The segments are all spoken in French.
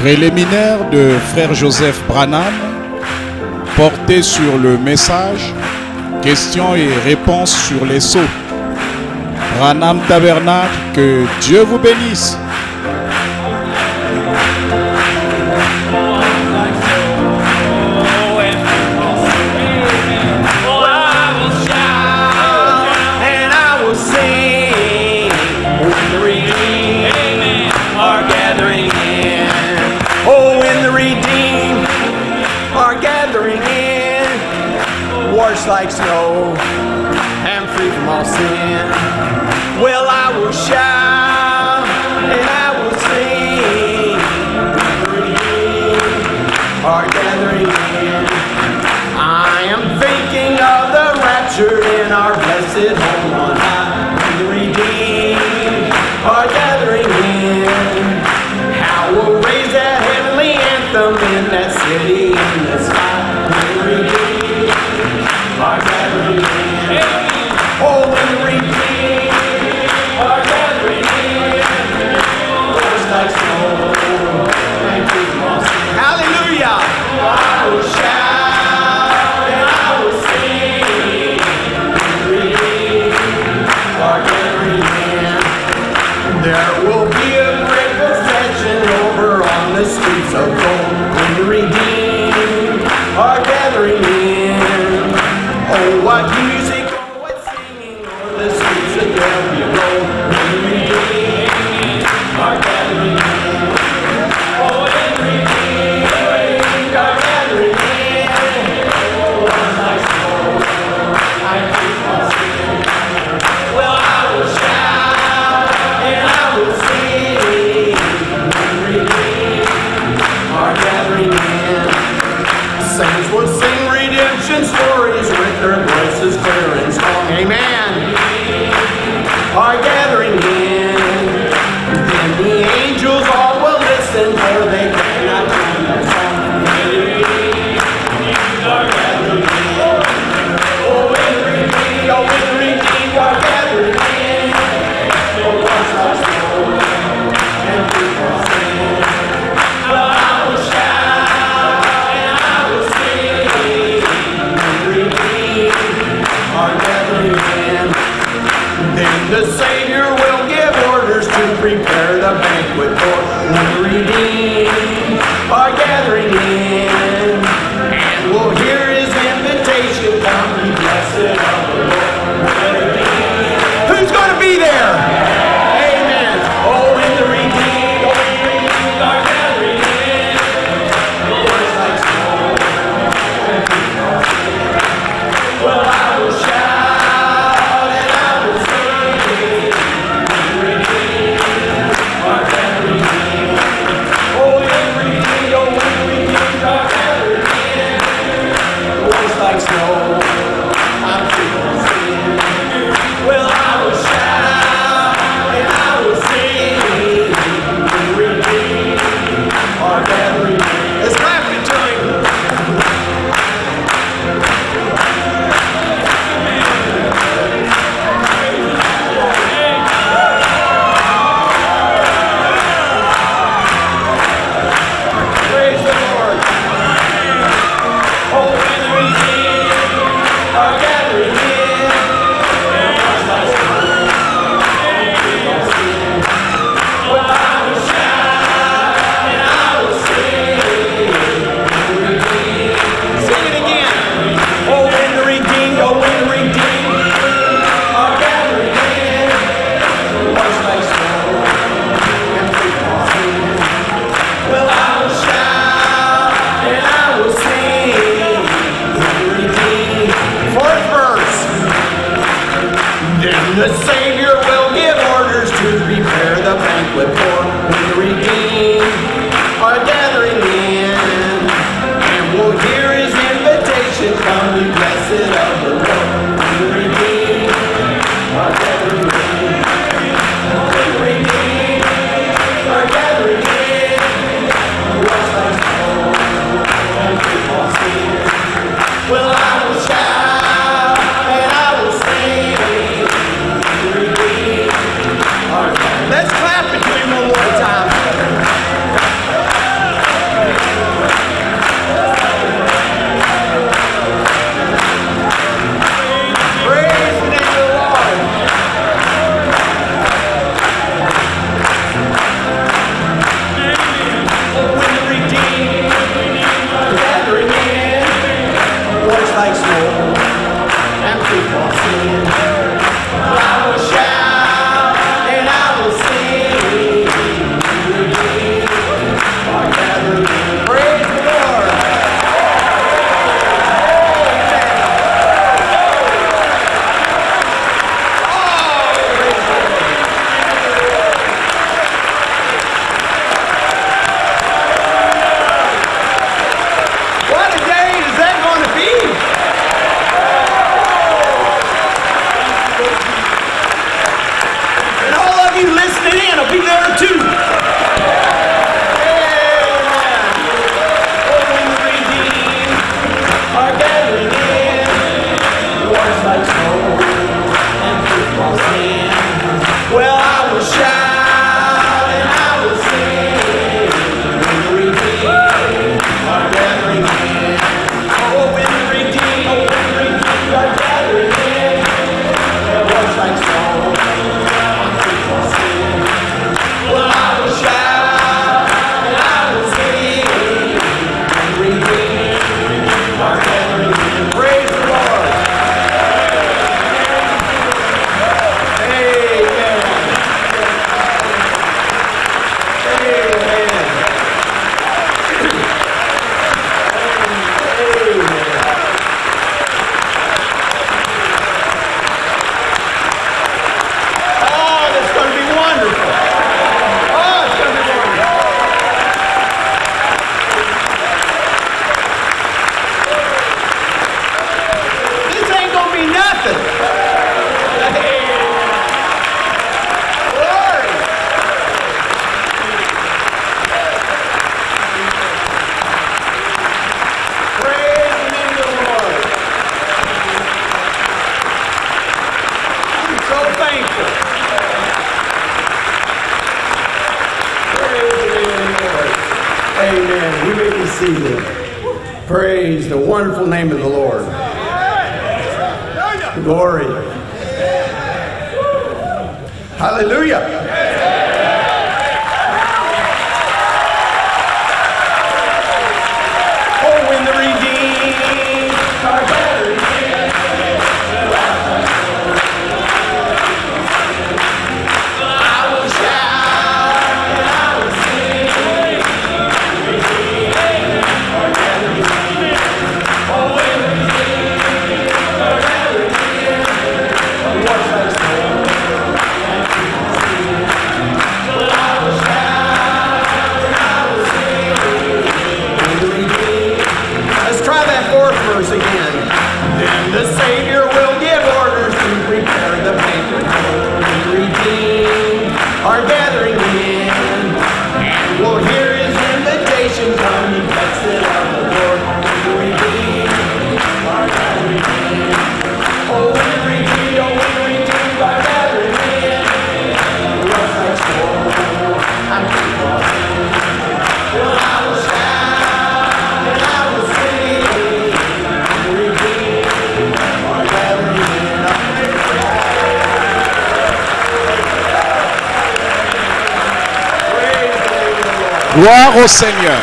Préliminaire de Frère Joseph Branham, porté sur le message, questions et réponses sur les sceaux. Branham Tabernacle, que Dieu vous bénisse. Like snow, and free from all sin. Well, I will shout and I will sing. We are gathering in. I am thinking of the rapture in our blessed home on high. The redeemed are gathering in. How we'll raise that heavenly anthem in that city in the sky. The redeemed are gathering in. Oh, when the redeemed are gathering You may be seated. Praise the wonderful name of the Lord. Glory. Hallelujah. Oh, when the redeemed are gathered here, I will shout and I will sing. Are gathered here. Oh, when the redeemed are gathered here, what's that song? Let's try that fourth verse again. Then the Savior will give orders to prepare the banquet. The redeemed are gathering in, and we'll hear His invitation come. He cuts it out the Lord. The redeemed are gathering in. Oh, when the redeemed are gathering in. What's that song? I'm crossing. Well, I will shout and I will sing. The redeemed are gathering in. Praise the name of the Lord. Gloire au Seigneur.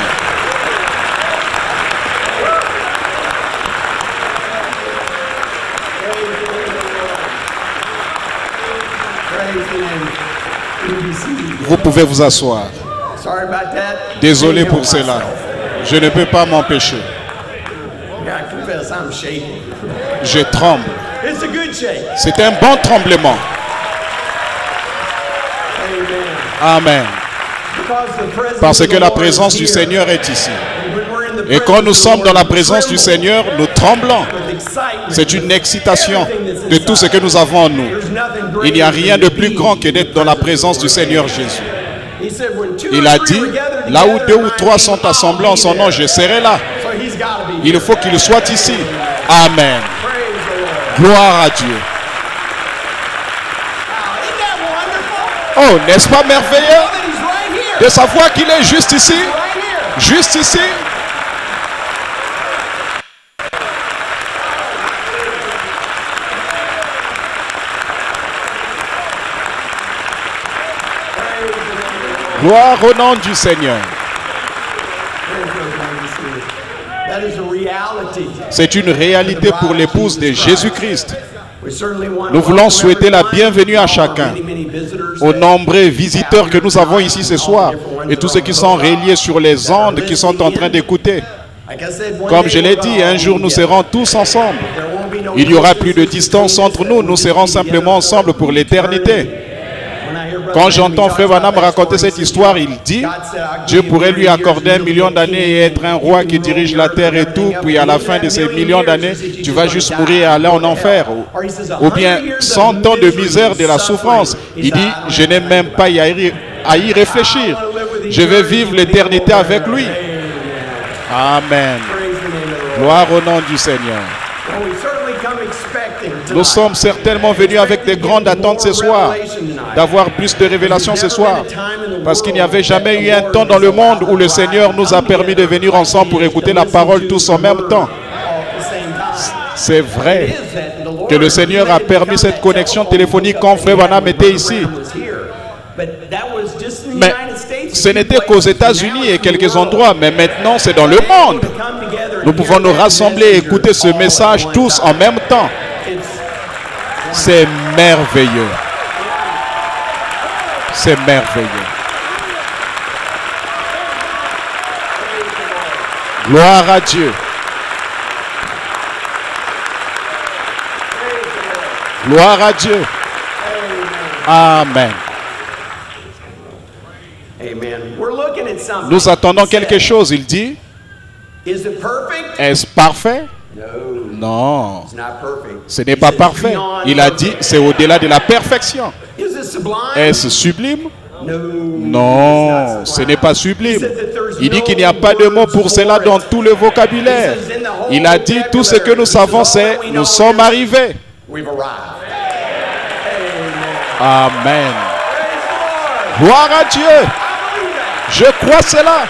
Praise the name. You be seated. Vous pouvez vous asseoir. Sorry about that. Désolé Can't pour help cela. myself. Je ne peux pas m'empêcher. I gotta confess, I'm shaking. Je tremble. It's a good shake. C'est un bon tremblement. Amen. Amen. Because the presence Parce of que the la Lord présence is du here. Seigneur est ici. And when we're in the Et quand presence nous of the sommes dans la Lord, we présence du tremble Seigneur, nous tremblons. with excitement, C'est une with excitation everything that's de tout ce que nous avons en nous. There's nothing Il n'y a greater rien than de to plus be grand que in the d'être dans la présence presence du of the Seigneur Lord. Jésus. He said, when two Il or a three dit, were gathered là où together deux in ou my trois name, sont I'll assemblés en be son nom, there. je serai là. So he's gotta be Il here. faut qu'il soit ici. Amen. Praise the Lord. Gloire à Dieu. Wow, isn't that wonderful? Oh, n'est-ce pas merveilleux Know that he's right here. de savoir qu'il est juste ici, Right here. juste ici. Gloire au nom du Seigneur. That is a reality. C'est une réalité pour l'épouse de Jésus-Christ. We certainly want to Nous voulons welcome souhaiter la everyone, bienvenue à all the chacun, many visitors aux that nombreux visiteurs que nous avons ici ce soir et tous ceux qui sont reliés sur les ondes, qui sont en train d'écouter. Like I said, one Comme day je l'ai we're dit, gonna un all jour be nous together. serons tous ensemble. There won't be no Il n'y aura plus de distances distance between entre us, nous, and nous we'll serons be together simplement ensemble pour l'éternité. When I hear Brother Quand Branham, j'entends he Frère talks Branham about that raconter story, cette histoire, il dit, God said, I'll give Dieu you pourrait lui 1 million accorder years, 1 million you'll be d'années et être un king, roi you qui can dirige rule la the earth terre et and tout, everything puis up, à la and fin de in ces that millions million d'années, years, he said, tu you're vas gonna juste die, mourir et aller go en to enfer. hell. Or he says, Ou bien 100 years of 100 ans de misery, misère, de la suffering. souffrance. He Il said, dit, I don't je n'ai have to même think pas about à y réfléchir. Je vais vivre l'éternité avec lui. Amen. Praise the name of the Lord. Gloire au nom du Seigneur. Well, we certainly come expecting tonight. Nous sommes certainement venus avec des grandes attentes ce soir, d'avoir plus de révélations ce soir, parce qu'il n'y avait jamais eu un temps dans le monde où le Seigneur nous a permis de venir ensemble pour écouter la parole tous en même temps. C'est vrai que le Seigneur a permis cette connexion téléphonique quand Frère Branham était ici. Mais ce n'était qu'aux États-Unis et quelques endroits, mais maintenant c'est dans le monde. Nous pouvons nous rassembler et écouter ce message tous en même temps. C'est merveilleux. C'est merveilleux. Gloire à Dieu. Gloire à Dieu. Amen. Nous attendons quelque chose, il dit. Est-ce parfait? Non. Ce n'est pas parfait. Il a dit, c'est au-delà de la perfection. Est-ce sublime? Non, ce n'est pas sublime. Il dit qu'il n'y a pas de mot pour cela dans tout le vocabulaire. Il a dit, tout ce que nous savons, c'est nous sommes arrivés. Amen. Gloire à Dieu. Je crois cela.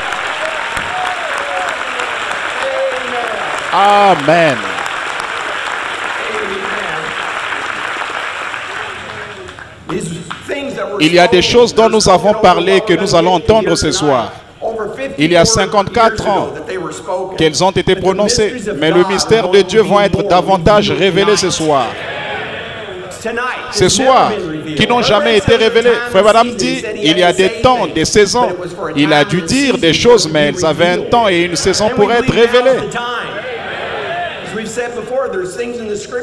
Amen. Il y a des choses dont nous avons parlé que nous allons entendre ce soir. Il y a 54 ans qu'elles ont été prononcées, mais le mystère de Dieu va être davantage révélé ce soir. Ce soir, qui n'ont jamais été révélés. Frère Branham dit, il y a des temps, des saisons. Il a dû dire des choses, mais elles avaient un temps et une saison pour être révélées.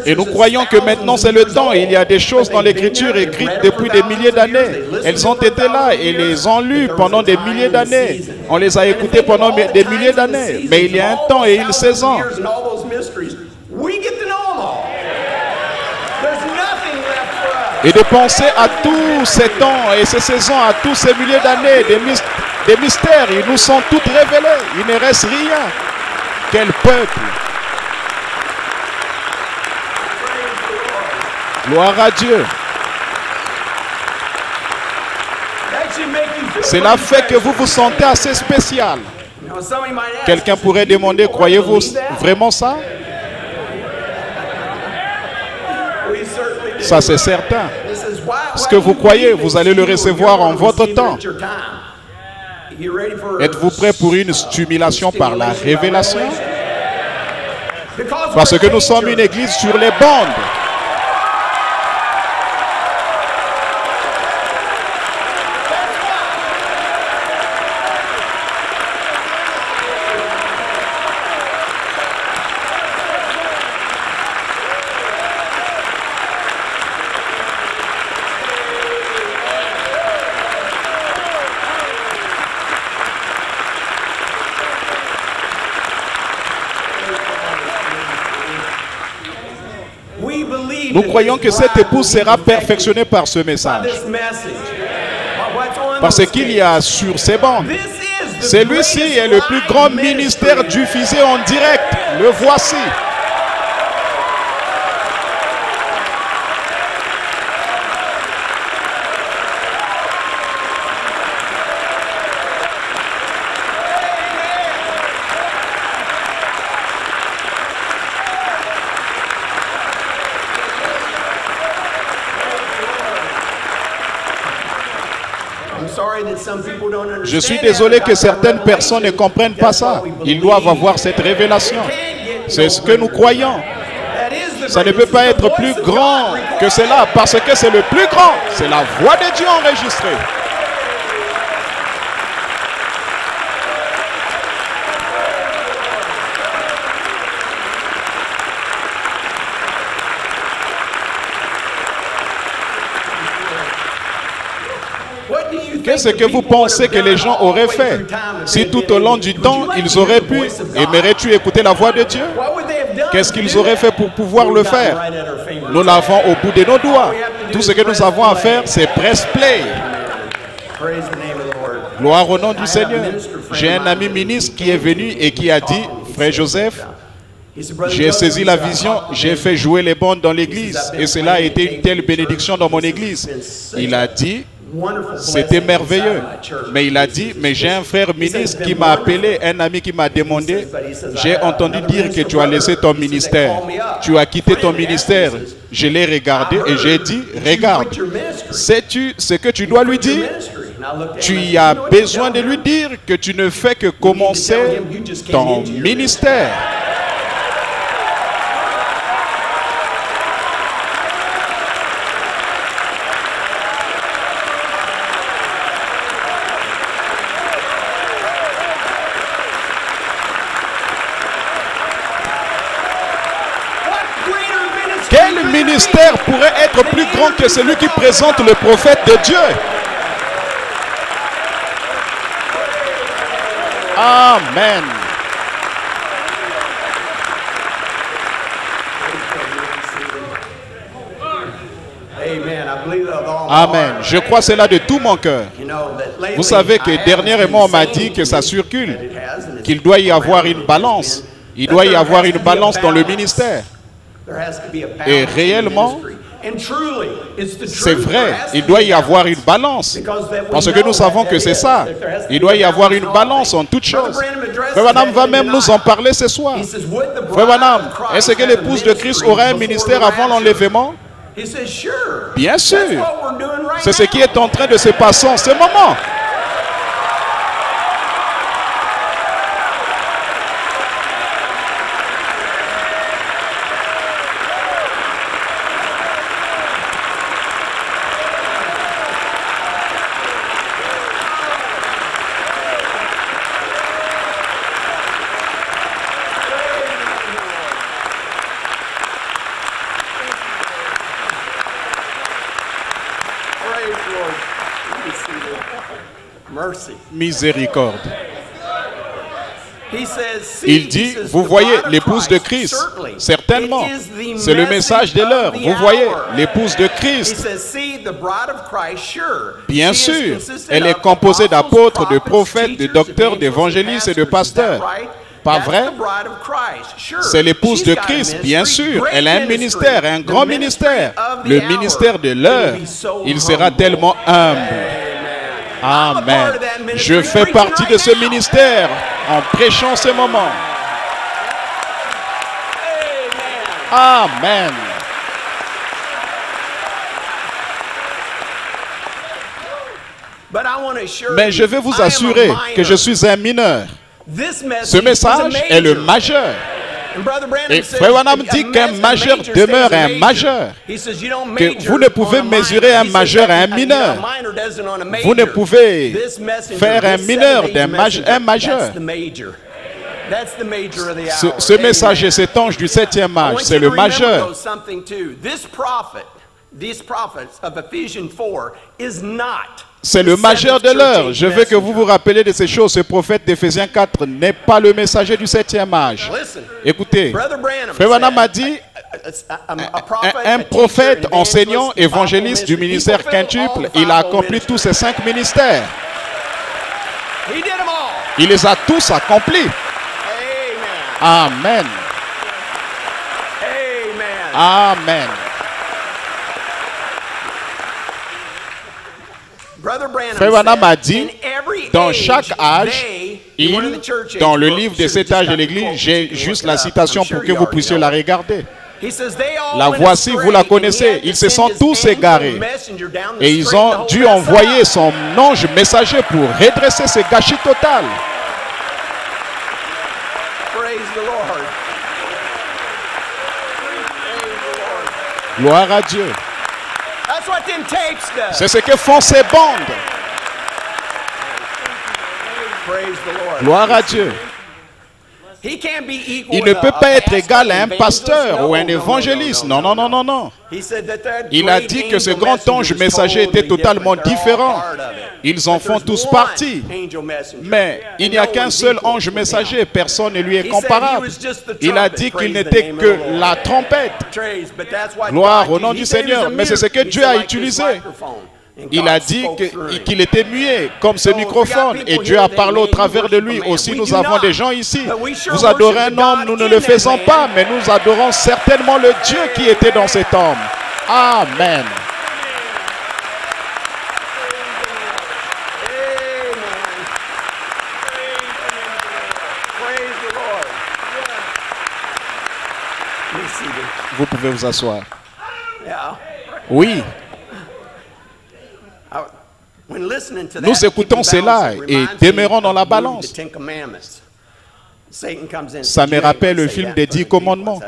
Et nous croyons que maintenant c'est le temps. Il y a des choses dans l'Écriture écrites depuis des milliers d'années. Elles ont été là et les ont lues pendant des milliers d'années. On les a écoutées pendant des milliers d'années. Mais il y a un temps et une saison. Et de penser à tous ces temps et ces saisons, à tous ces milliers d'années, des mystères, ils nous sont tous révélés. Il ne reste rien. Quel peuple! Gloire à Dieu. Cela fait que vous vous sentez assez spécial. Quelqu'un pourrait demander, croyez-vous vraiment ça? Ça c'est certain. Ce que vous croyez, vous allez le recevoir en votre temps. Êtes-vous prêt pour une stimulation par la révélation? Parce que nous sommes une église sur les bandes. Nous croyons que cette épouse sera perfectionnée par ce message. Parce qu'il y a sur ces bandes, celui-ci est le plus grand ministère diffusé en direct. Le voici. Je suis désolé que certaines personnes ne comprennent pas ça. Ils doivent avoir cette révélation. C'est ce que nous croyons. Ça ne peut pas être plus grand que cela parce que c'est le plus grand. C'est la voix de Dieu enregistrée. Qu'est-ce que vous pensez que les gens auraient fait si tout au long du temps, ils auraient pu? Aimerais-tu écouter la voix de Dieu? Qu'est-ce qu'ils auraient fait pour pouvoir le faire? Nous l'avons au bout de nos doigts. Tout ce que nous avons à faire, c'est press play. Gloire au nom du Seigneur. J'ai un ami ministre qui est venu et qui a dit, frère Joseph, j'ai saisi la vision, j'ai fait jouer les bandes dans l'église et cela a été une telle bénédiction dans mon église. Il a dit, c'était merveilleux. Mais il a dit, mais j'ai un frère ministre qui m'a appelé, un ami qui m'a demandé, j'ai entendu dire que tu as laissé ton ministère. Tu as quitté ton ministère. Je l'ai regardé et j'ai dit, regarde, sais-tu ce que tu dois lui dire? Tu as besoin de lui dire que tu ne fais que commencer ton ministère. Quel ministère pourrait être plus grand que celui qui présente le prophète de Dieu? Amen. Amen. Je crois cela de tout mon cœur. Vous savez que dernièrement on m'a dit que ça circule, qu'il doit y avoir une balance. Il doit y avoir une balance dans le ministère. Et réellement, C'est vrai, il doit y avoir une balance. Parce que nous savons que c'est ça. Il doit y avoir une balance en toutes choses. Frère Branham va même nous en parler ce soir. Frère Branham, est-ce que l'épouse de Christ aura un ministère avant l'enlèvement? Bien sûr. C'est ce qui est en train de se passer en ce moment. Miséricorde. Il dit, vous voyez l'épouse de Christ. Certainement, c'est le message de l'heure. Vous voyez l'épouse de Christ. Bien sûr, elle est composée d'apôtres, de prophètes, de docteurs, d'évangélistes et de pasteurs. Pas vrai? C'est l'épouse de Christ, bien sûr. Elle a un ministère, un grand ministère. Le ministère de l'heure. Il sera tellement humble. Amen. Je fais partie de ce ministère en prêchant ce moment. Amen. Mais je vais vous assurer que je suis un mineur. Ce message est le majeur. Et Frère Branham dit qu'un majeur demeure un majeur. Que vous ne pouvez mesurer un majeur à un mineur. Vous ne pouvez faire un mineur d'un majeur. Ce message et cet ange du 7e âge, c'est le majeur. C'est le majeur de l'heure. Je veux que vous vous rappeliez de ces choses. Ce prophète d'Éphésiens 4 n'est pas le messager du 7e âge. Écoutez, Frère Branham a dit, un prophète, enseignant, évangéliste du ministère quintuple, il a accompli tous ces 5 ministères. Il les a tous accomplis. Amen. Amen. Frère Branham a dit, dans chaque âge, dans le livre des 7 âges de l'Église, j'ai juste la citation pour que vous puissiez la regarder. La voici, vous la connaissez. Ils se sont tous égarés. Et ils ont dû envoyer son ange messager pour redresser ce gâchis total. Gloire à Dieu. C'est ce que font ces bandes. Gloire à Dieu. Il ne peut pas être égal à un pasteur ou un évangéliste. Non, non, non, non, non. Il a dit que ce grand ange messager était totalement différent. Ils en font tous partie. Mais il n'y a qu'un seul ange messager. Personne ne lui est comparable. Il a dit qu'il n'était que la trompette. Gloire au nom du Seigneur. Mais c'est ce que Dieu a utilisé. Il a dit qu'il était muet comme ce microphone et Dieu a parlé au travers de lui. Aussi nous avons des gens ici. Vous adorez un homme, nous ne le faisons pas, mais nous adorons certainement le Dieu qui était dans cet homme. Amen. Vous pouvez vous asseoir. Oui. Nous écoutons cela et demeurons dans la balance. Ça me rappelle le film des 10 commandements.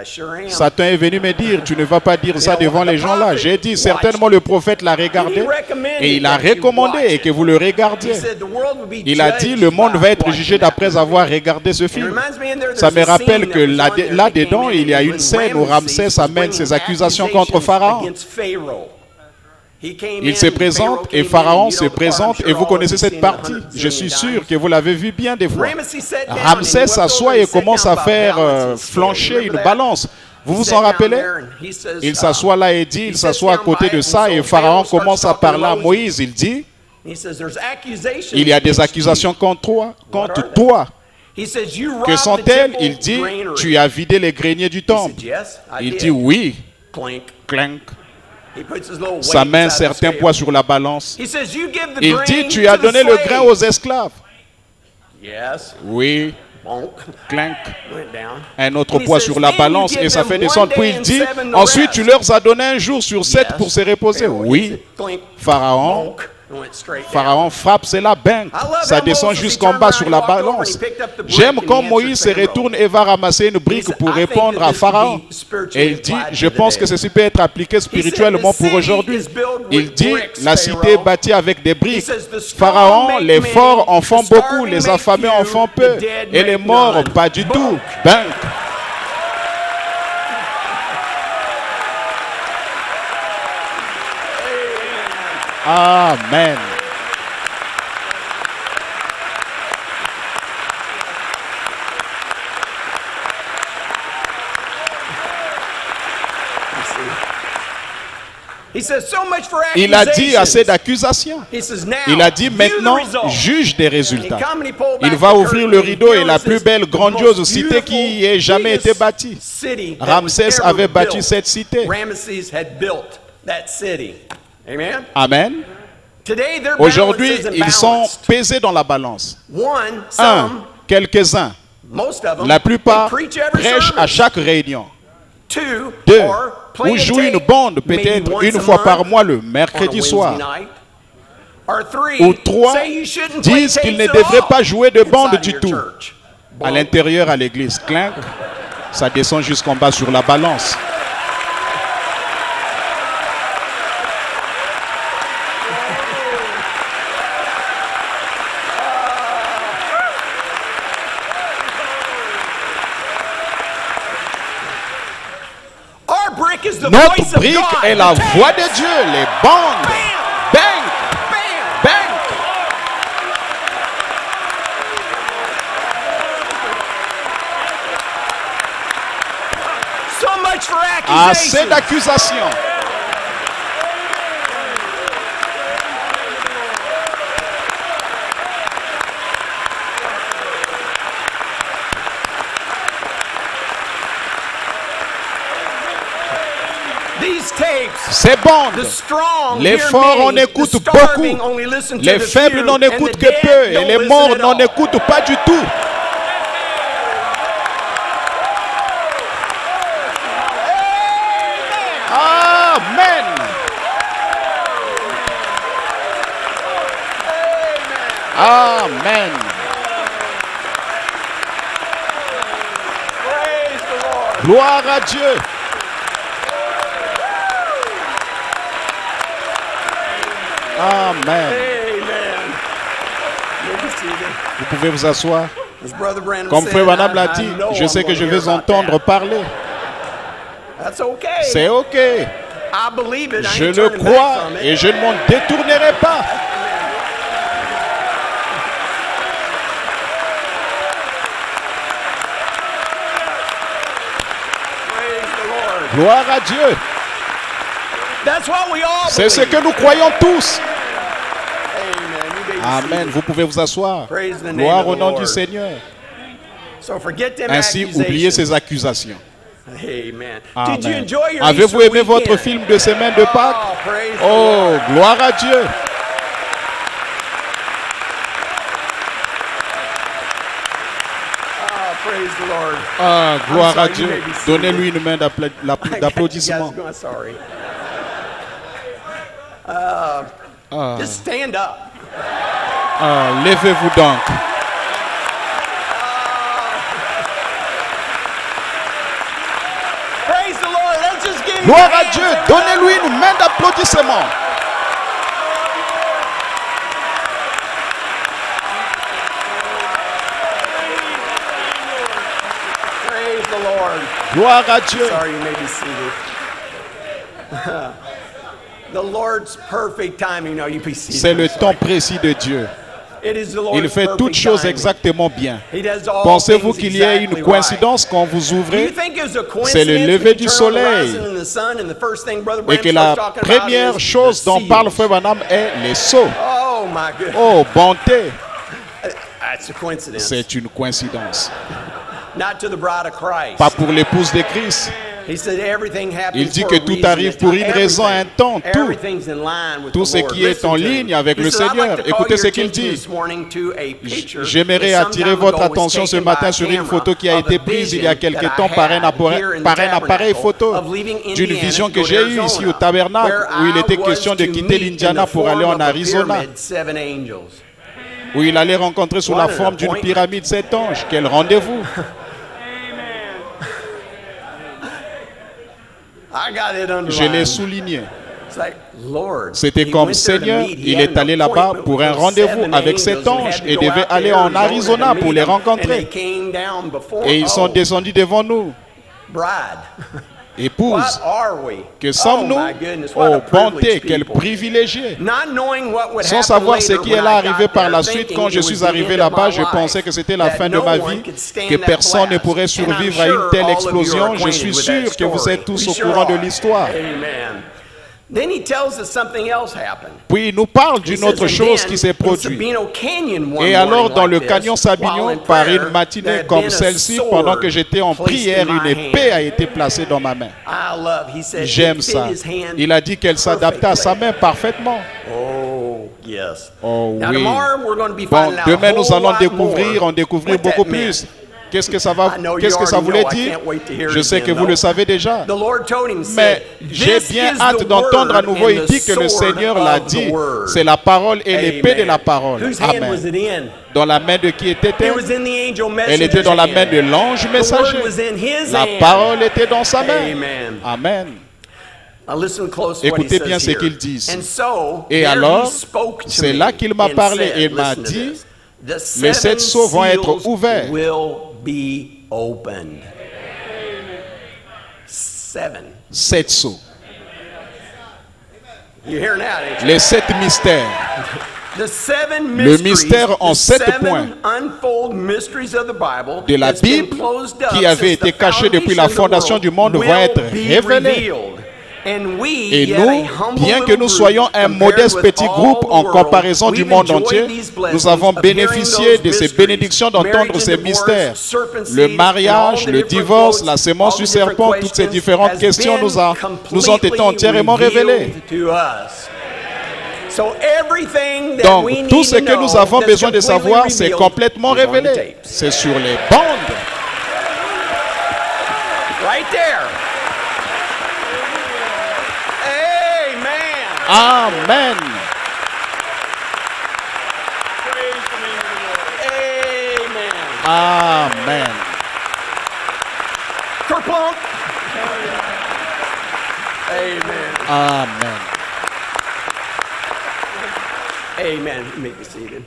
Satan est venu me dire, tu ne vas pas dire ça devant les gens là. J'ai dit, certainement le prophète l'a regardé et il a recommandé et que vous le regardiez. Il a dit, le monde va être jugé d'après avoir regardé ce film. Ça me rappelle que là-dedans, il y a une scène où Ramsès amène ses accusations contre Pharaon. Il se présente et Pharaon se présente et vous connaissez cette partie. Je suis sûr que vous l'avez vu bien des fois. Ramsès s'assoit et commence à faire flancher une balance. Vous vous en rappelez? Il s'assoit là et dit, il s'assoit à côté de ça et Pharaon commence à parler à Moïse. Il dit, il y a des accusations contre toi. Que sont-elles? Il dit, tu as vidé les greniers du temple. Il dit oui. Clink. He puts his little sa weights main out of the certains scale. poids sur la balance. He says, you give the Il grain dit, tu as to the donné le slave. grain aux esclaves. Yes. Oui, Bonk. clink. Went down. Un autre And he poids says, sur la then you balance give et ça them fait one descendre. Puis day il and dit, seven the ensuite rest. tu leur as donné un jour sur 7 Yes. pour se reposer. Pharaoh hits Oui, it, clink, Pharaon, bonk, and went straight down. Pharaon frappe, c'est la banque. Ça descend jusqu'en bas sur la balance. J'aime quand Moïse se retourne et va ramasser une brique pour répondre à Pharaon. Et il dit, je pense que ceci peut être appliqué spirituellement pour aujourd'hui. Il dit, la cité est bâtie avec des briques. Pharaon, les forts en font beaucoup, les affamés en font peu, et les morts pas du tout. Banque. Amen. He says, so much for Il a dit assez accusations. d'accusations. He says, now, Il a dit view the maintenant, result. juge des résultats. He come and he pulled back Il va the ouvrir curtain le and rideau et here la is plus this belle, grandiose most cité qui ait jamais été beautiful, bâtie. biggest city that Ramsès was ever avait bâti built. cette cité. Ramesses had built that city. Amen. Amen. Today their Aujourd'hui, balance isn't ils sont balanced. pesés dans la balance. One, Un, some, quelques-uns, most of them, la plupart they preach every prêchent à service. chaque réunion. Two, Deux, or play ou a jouent une tape, bande maybe peut-être once une a fois month, par mois le on a mercredi Wednesday soir. night. Or three, Ou trois say you shouldn't play disent qu'ils tapes ne at devraient all pas jouer de bande inside du your tout. church. À l'intérieur, à l'église. Clink, ça descend jusqu'en bas sur la balance. Our brick is the Notre voice of brique God. est la The tape. voix de Dieu, les bandes. Bam! Bang, Bam! bang. So much for Assez accusations. d'accusations. These tapes, Ces bandes, the strong les hear forts en many, écoutent the starving beaucoup, only listen to les the faibles few, n'en and écoutent the que dead peu et don't les listen morts at n'en all. écoutent pas du tout. Amen. Amen. Praise the Lord. Gloire à Dieu. Amen. Amen. You can see them. Vous pouvez vous asseoir. As Brother Branham Comme said, Frère Branham l'a I dit, know je I'm sais que gonna je hear vais about entendre that. parler. That's okay. C'est OK. I believe it. I Je ain't le turning back crois from it. et je ne m'en détournerai pas. Praise the Lord. Gloire à Dieu. That's what we all C'est ce believe. que nous croyons tous. Amen. You may be Amen. seated. Vous pouvez vous asseoir. Praise the name Gloire of au the nom Lord. du Seigneur. So forget them Ainsi, oubliez accusations. ces accusations. Amen. Amen. Did you enjoy your Avez-vous Easter aimé votre weekend? film de semaine de Pâques? Oh, praise the Oh, Lord. gloire à Dieu. Oh, praise the Lord. Ah, gloire à sorry, you Dieu. may be seated. Donnez-lui une main I got you guys d'applaudissement. going, sorry. Just stand up. Ah, levez-vous donc. Praise the Lord. Let's just give him Gloire your à hands, Dieu. everybody. Donnez-lui une main d'applaudissement. Praise the Lord. Gloire à Dieu. Sorry, you may be seated. The Lord's perfect timing. No, you be seated. C'est le I'm temps sorry. précis de Dieu. It is the Lord's Il fait perfect toutes choses timing. exactement bien. He does all Pensez-vous things qu'il y ait exactly une coïncidence quand vous right. Do ouvrez you think it was a coincidence C'est le lever when du you turn on the soleil. horizon and the sun and the first thing Brother et Branham que la starts talking about première is chose the dont seals. parle Frère Branham est les sceaux? Oh my goodness. Oh, bonté. That's a coincidence. C'est une coïncidence. Not to the bride of Christ. Pas pour l'épouse de Christ. Il dit que tout arrive pour une raison, un temps, tout ce qui est en ligne avec le Seigneur. Écoutez ce qu'il dit. J'aimerais attirer votre attention ce matin sur une photo qui a été prise il y a quelque temps par un appareil photo d'une vision que j'ai eue ici au tabernacle où il était question de quitter l'Indiana pour aller en Arizona, où il allait rencontrer sous la forme d'une pyramide 7 anges. Quel rendez-vous! Je l'ai souligné. C'était comme Seigneur, il est allé là-bas pour un rendez-vous avec cet ange et devait aller en Arizona pour les rencontrer. Et ils sont descendus devant nous. Épouse, que sommes-nous? Oh, bonté, quel privilégié! Sans savoir ce qui est là arrivé par la suite, quand je suis arrivé là-bas, je pensais que c'était la fin de ma vie, que personne ne pourrait survivre à une telle explosion. Je suis sûr que vous êtes tous au courant de l'histoire. Puis il nous parle d'une autre chose qui s'est produite. Et alors dans le canyon Sabino, par une matinée comme celle-ci, pendant que j'étais en prière, une épée a été placée dans ma main. J'aime ça. Il a dit qu'elle s'adaptait à sa main parfaitement. Oh oui. Bon, demain nous allons découvrir beaucoup plus. Qu'est-ce que ça voulait dire? Je sais que vous le savez déjà. Mais j'ai bien hâte d'entendre à nouveau. Il dit que le Seigneur l'a dit. C'est la parole et l'épée de la parole. Amen. Dans la main de qui était-elle? Elle était dans la main de l'ange messager. La parole était dans sa main. Amen. Écoutez bien ce qu'ils disent. Et alors, c'est là qu'il m'a parlé. Il m'a dit, les 7 sceaux vont être ouverts. Be opened. 7 sceaux. Les 7 mystères. Le mystère en 7 points de la Bible qui avait été caché depuis la fondation du monde vont être révélés. Et nous, bien que nous soyons un modeste petit groupe en comparaison du monde entier, nous avons bénéficié de ces bénédictions d'entendre ces mystères. Le mariage, le divorce, la sémence du serpent, toutes ces différentes questions nous ont été entièrement révélées. Donc, tout ce que nous avons besoin de savoir, c'est complètement révélé. C'est sur les bandes. Right there. Amen. Amen. Kerplunk. Amen. Amen. Amen. You may be seated.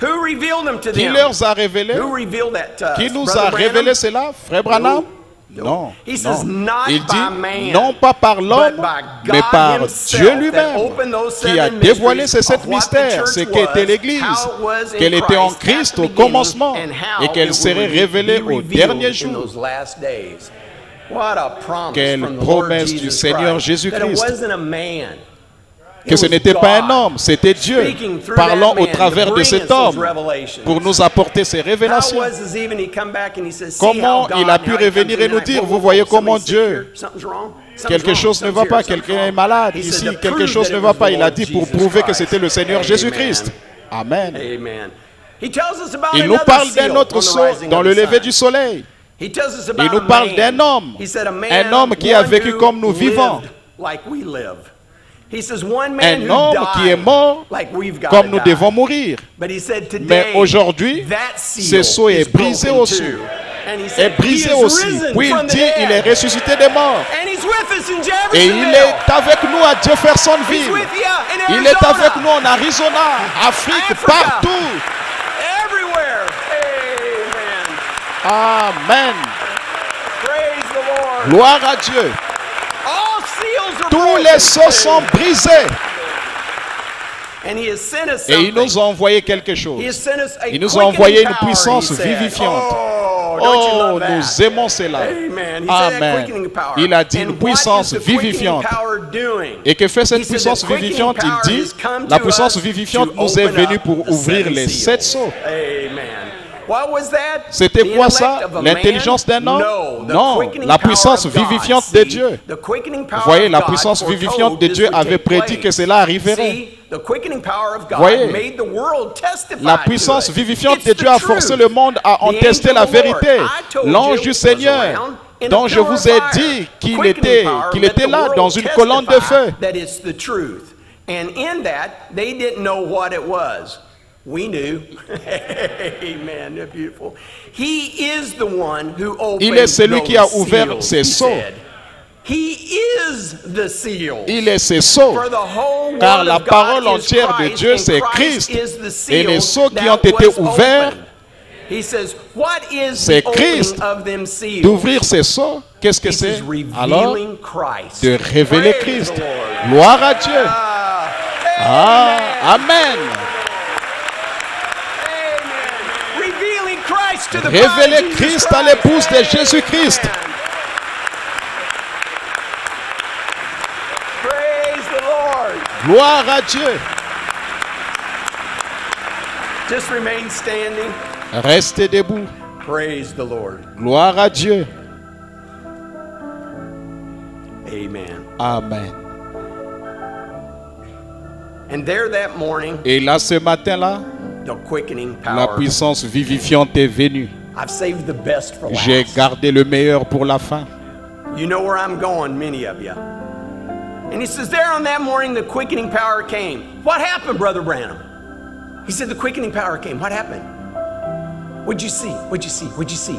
Who revealed them to them? Qui leur a révélé? Who revealed that to us? Qui nous Brother a révélé Branham? cela, frère Branham? Non, He says, non. not Il by dit, man, non pas par l'homme, but by mais God par himself Dieu that lui-même, opened those qui a 7 dévoilé ces mysteries 7 of what the mystères, church ce qu'était was, l'Église, how it was in qu'elle était en Christ at Christ the au beginning, commencement and how et it qu'elle would serait révélée be au revealed dernier in jour. those last days. What a promise Quelle from the Lord promesse Jesus du Seigneur Christ, that it Jésus-Christ. wasn't a man. Que ce n'était pas un homme, c'était Dieu, parlant au travers de cet homme pour nous apporter ces révélations. Comment il a pu revenir et nous dire, vous voyez comment Dieu, quelque chose ne va pas, quelqu'un est malade ici, quelque chose ne va pas. Il a dit pour prouver que c'était le Seigneur Jésus-Christ. Amen. Il nous parle d'un autre sceau dans le lever du soleil. Il nous parle d'un homme qui a vécu comme nous vivons. Un homme qui est mort comme nous devons mourir. Mais aujourd'hui, ce sceau est brisé aussi. Est brisé aussi. Puis il dit, il est ressuscité des morts. Et il est avec nous à Jeffersonville. Il est avec nous en Arizona, Afrique, partout. Amen. Gloire à Dieu. Tous les sceaux sont brisés. Et il nous a envoyé quelque chose. Il nous a envoyé une puissance vivifiante. Oh, nous aimons cela. Amen. Il a dit une puissance vivifiante. Et que fait cette puissance vivifiante? Il dit, la puissance vivifiante nous est venue pour ouvrir les 7 sceaux. What was that? C'était The quoi intellect ça? of a L'intelligence man? d'un homme? No, the Non, quickening la power puissance of God. vivifiante de See, Dieu. the quickening power Vous voyez, of la God puissance foretold vivifiante de this Dieu would avait take prédit place. que cela arriverait. See, the quickening power of God Voyez, made the world testify la to puissance it. vivifiante It's de the Dieu a truth. forcé le monde à en The tester angel la of the Lord, vérité. I told L'ange you, du was Seigneur, around in a dont je pillar vous of ai fire. dit qu'il Quickening était, power qu'il let était the là world dans une colonne de testify feu. that it's the truth. And in that, they didn't know what it was. We knew. Amen. They're beautiful. He is the one who opened Il est celui qui a those ouvert seals, ces he sceaux. said. He is the seal. Il est ses sceaux. For the whole Car word la of God parole is entière de Christ, Dieu, and c'est Christ Christ. is the seal Et les sceaux qui that ont été was ouverts, opened. He says, what is c'est the opening Christ. of them seals? D'ouvrir ces sceaux, qu'est-ce que He c'est? says, Alors, revealing Christ. de révéler Praise Christ. the Lord. Gloire à Dieu. Ah, Amen. Amen. Revealing Christ to the Révéler bride, Jesus Christ à l'épouse de Amen. Jésus-Christ. Praise the Lord. Gloire à Dieu. Just remain standing. Restez debout. Praise the Lord. Gloire à Dieu. Amen. Amen. And there that morning, Et là, ce matin-là, the quickening la power. puissance vivifiante est venue. I've saved the best for J'ai last. gardé le meilleur pour la fin. You know where I'm going, many of you. And he says, there on that morning, the quickening power came. What happened, Brother Branham? He said, the quickening power came. What happened? What'd you see? What'd you see? What'd you see?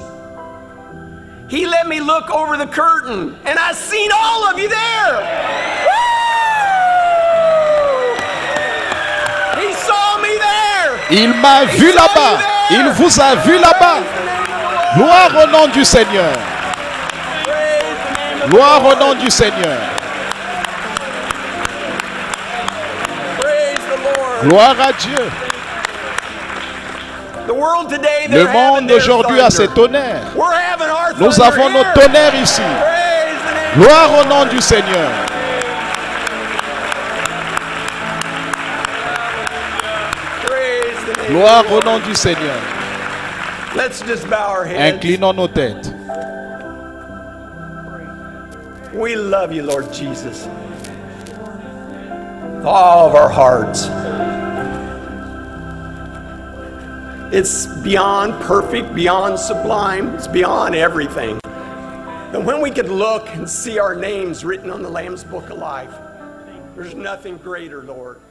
He let me look over the curtain, and I seen all of you there. Woo! He saw me there. Il m'a vu là-bas. Il vous a vu là-bas. Gloire au nom du Seigneur. Gloire au nom du Seigneur. Praise the Lord. Gloire à Dieu. The world today, Le they're having monde their aujourd'hui a ses thunder. tonnerres. We're having our Nous thunder avons nos here. tonnerres ici. Praise the name. Gloire au nom du Seigneur. Praise the name. Gloire au nom du Seigneur. Let's just bow our heads. Inclinons nos têtes. We love you, Lord Jesus. With all of our hearts. It's beyond perfect, beyond sublime, it's beyond everything. And when we could look and see our names written on the Lamb's Book of Life, there's nothing greater, Lord.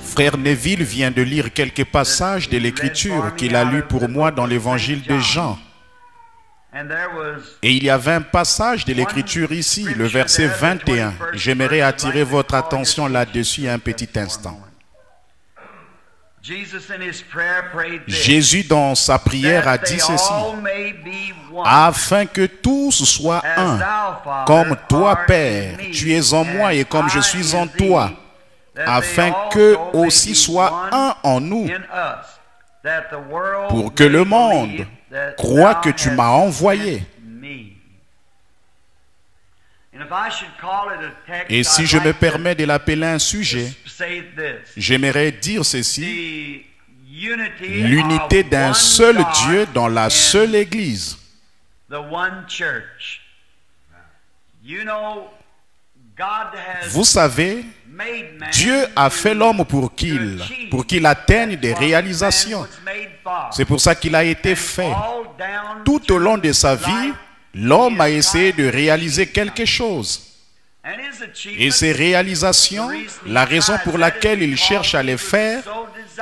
Frère Neville vient de lire quelques passages de l'Écriture qu'il a lus pour moi dans l'Évangile de Jean. Et il y avait un passage de l'Écriture ici, le verset 21. J'aimerais attirer votre attention là-dessus un petit instant. Jésus, dans sa prière, a dit ceci: afin que tous soient un, comme toi, Père, tu es en moi et comme je suis en toi, afin qu'eux aussi soient un en nous, pour que le monde croie que tu m'as envoyé. Et si je me permets de l'appeler un sujet, j'aimerais dire ceci: l'unité d'un seul Dieu dans la seule Église. Vous savez, Dieu a fait l'homme pour qu'il atteigne des réalisations. C'est pour ça qu'il a été fait. Tout au long de sa vie, l'homme a essayé de réaliser quelque chose. Et ces réalisations, la raison pour laquelle il cherche à les faire,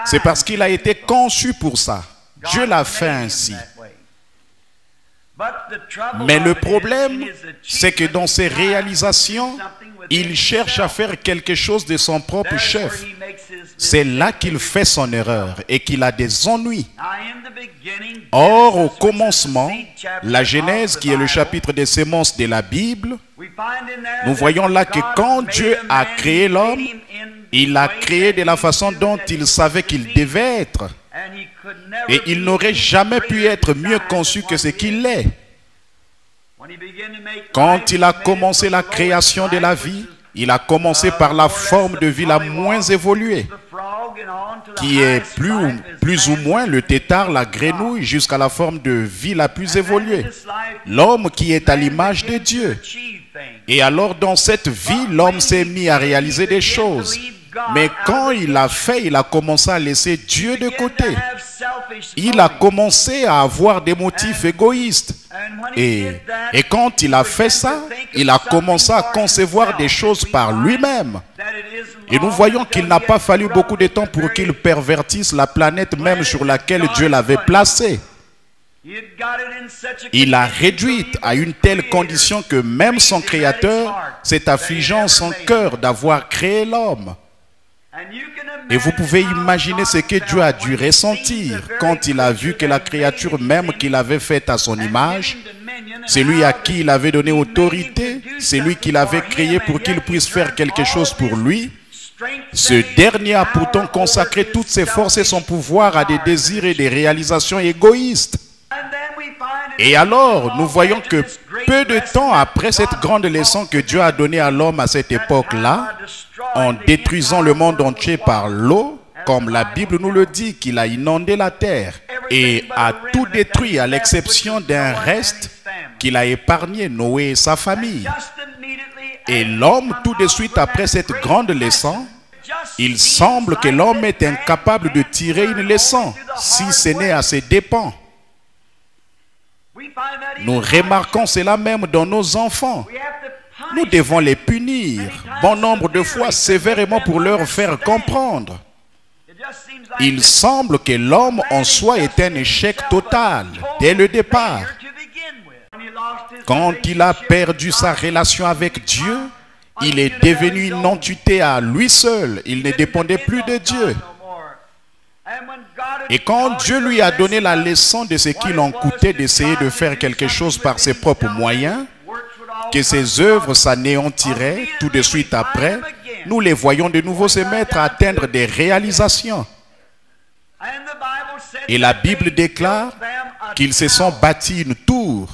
c'est parce qu'il a été conçu pour ça. Dieu l'a fait ainsi. Mais le problème, c'est que dans ses réalisations, il cherche à faire quelque chose de son propre chef. C'est là qu'il fait son erreur et qu'il a des ennuis. Or, au commencement, la Genèse, qui est le chapitre des semences de la Bible, nous voyons là que quand Dieu a créé l'homme, il l'a créé de la façon dont il savait qu'il devait être. Et il n'aurait jamais pu être mieux conçu que ce qu'il est. Quand il a commencé la création de la vie, il a commencé par la forme de vie la moins évoluée, qui est plus ou moins le tétard, la grenouille, jusqu'à la forme de vie la plus évoluée. L'homme qui est à l'image de Dieu. Et alors dans cette vie, l'homme s'est mis à réaliser des choses. Mais quand il l'a fait, il a commencé à laisser Dieu de côté. Il a commencé à avoir des motifs égoïstes. Et quand il a fait ça, il a commencé à concevoir des choses par lui-même. Et nous voyons qu'il n'a pas fallu beaucoup de temps pour qu'il pervertisse la planète même sur laquelle Dieu l'avait placée. Il l'a réduite à une telle condition que même son Créateur s'est affligé en son cœur d'avoir créé l'homme. Et vous pouvez imaginer ce que Dieu a dû ressentir quand il a vu que la créature même qu'il avait faite à son image, c'est lui à qui il avait donné autorité, c'est lui qui l'avait créé pour qu'il puisse faire quelque chose pour lui. Ce dernier a pourtant consacré toutes ses forces et son pouvoir à des désirs et des réalisations égoïstes. Et alors, nous voyons que peu de temps après cette grande leçon que Dieu a donnée à l'homme à cette époque-là, en détruisant le monde entier par l'eau, comme la Bible nous le dit, qu'il a inondé la terre et a tout détruit à l'exception d'un reste qu'il a épargné, Noé et sa famille. Et l'homme, tout de suite après cette grande leçon, il semble que l'homme est incapable de tirer une leçon, si ce n'est à ses dépens. Nous remarquons cela même dans nos enfants. Nous devons les punir, bon nombre de fois sévèrement pour leur faire comprendre. Il semble que l'homme en soi est un échec total dès le départ. Quand il a perdu sa relation avec Dieu, il est devenu une entité à lui seul. Il ne dépendait plus de Dieu. Et quand Dieu lui a donné la leçon de ce qu'il en coûtait d'essayer de faire quelque chose par ses propres moyens, que ses œuvres s'anéantiraient tout de suite après, nous les voyons de nouveau se mettre à atteindre des réalisations. Et la Bible déclare qu'ils se sont bâtis une tour.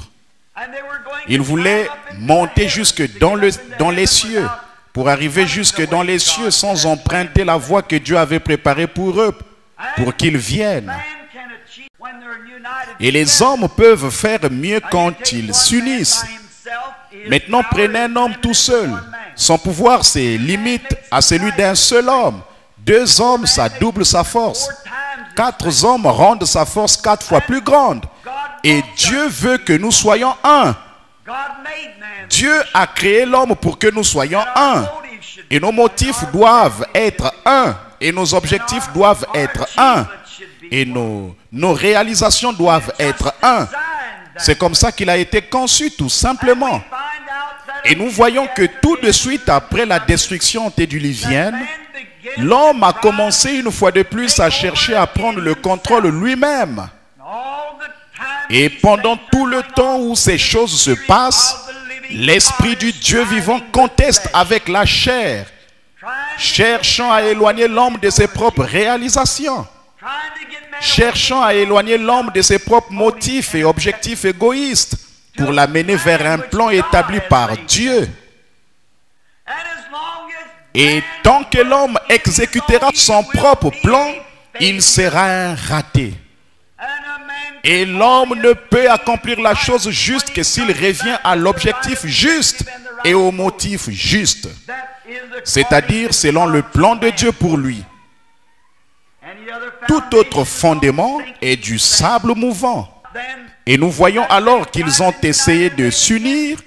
Ils voulaient monter jusque dans les cieux, pour arriver jusque dans les cieux sans emprunter la voie que Dieu avait préparée pour eux, pour qu'ils viennent. Et les hommes peuvent faire mieux quand ils s'unissent. Maintenant, prenez un homme tout seul. Son pouvoir se limite à celui d'un seul homme. 2 hommes, ça double sa force. 4 hommes rendent sa force 4 fois plus grande. Et Dieu veut que nous soyons un. Dieu a créé l'homme pour que nous soyons un. Et nos motifs doivent être un. Et nos objectifs doivent être un. Et nos réalisations doivent être un. C'est comme ça qu'il a été conçu, tout simplement. Et nous voyons que tout de suite après la destruction antédiluvienne, l'homme a commencé une fois de plus à chercher à prendre le contrôle lui-même. Et pendant tout le temps où ces choses se passent, l'Esprit du Dieu vivant conteste avec la chair, cherchant à éloigner l'homme de ses propres réalisations, cherchant à éloigner l'homme de ses propres motifs et objectifs égoïstes pour l'amener vers un plan établi par Dieu. Et tant que l'homme exécutera son propre plan, il sera un raté. Et l'homme ne peut accomplir la chose juste que s'il revient à l'objectif juste et au motif juste, c'est-à-dire selon le plan de Dieu pour lui. Tout autre fondement est du sable mouvant. Et nous voyons alors qu'ils ont essayé de s'unir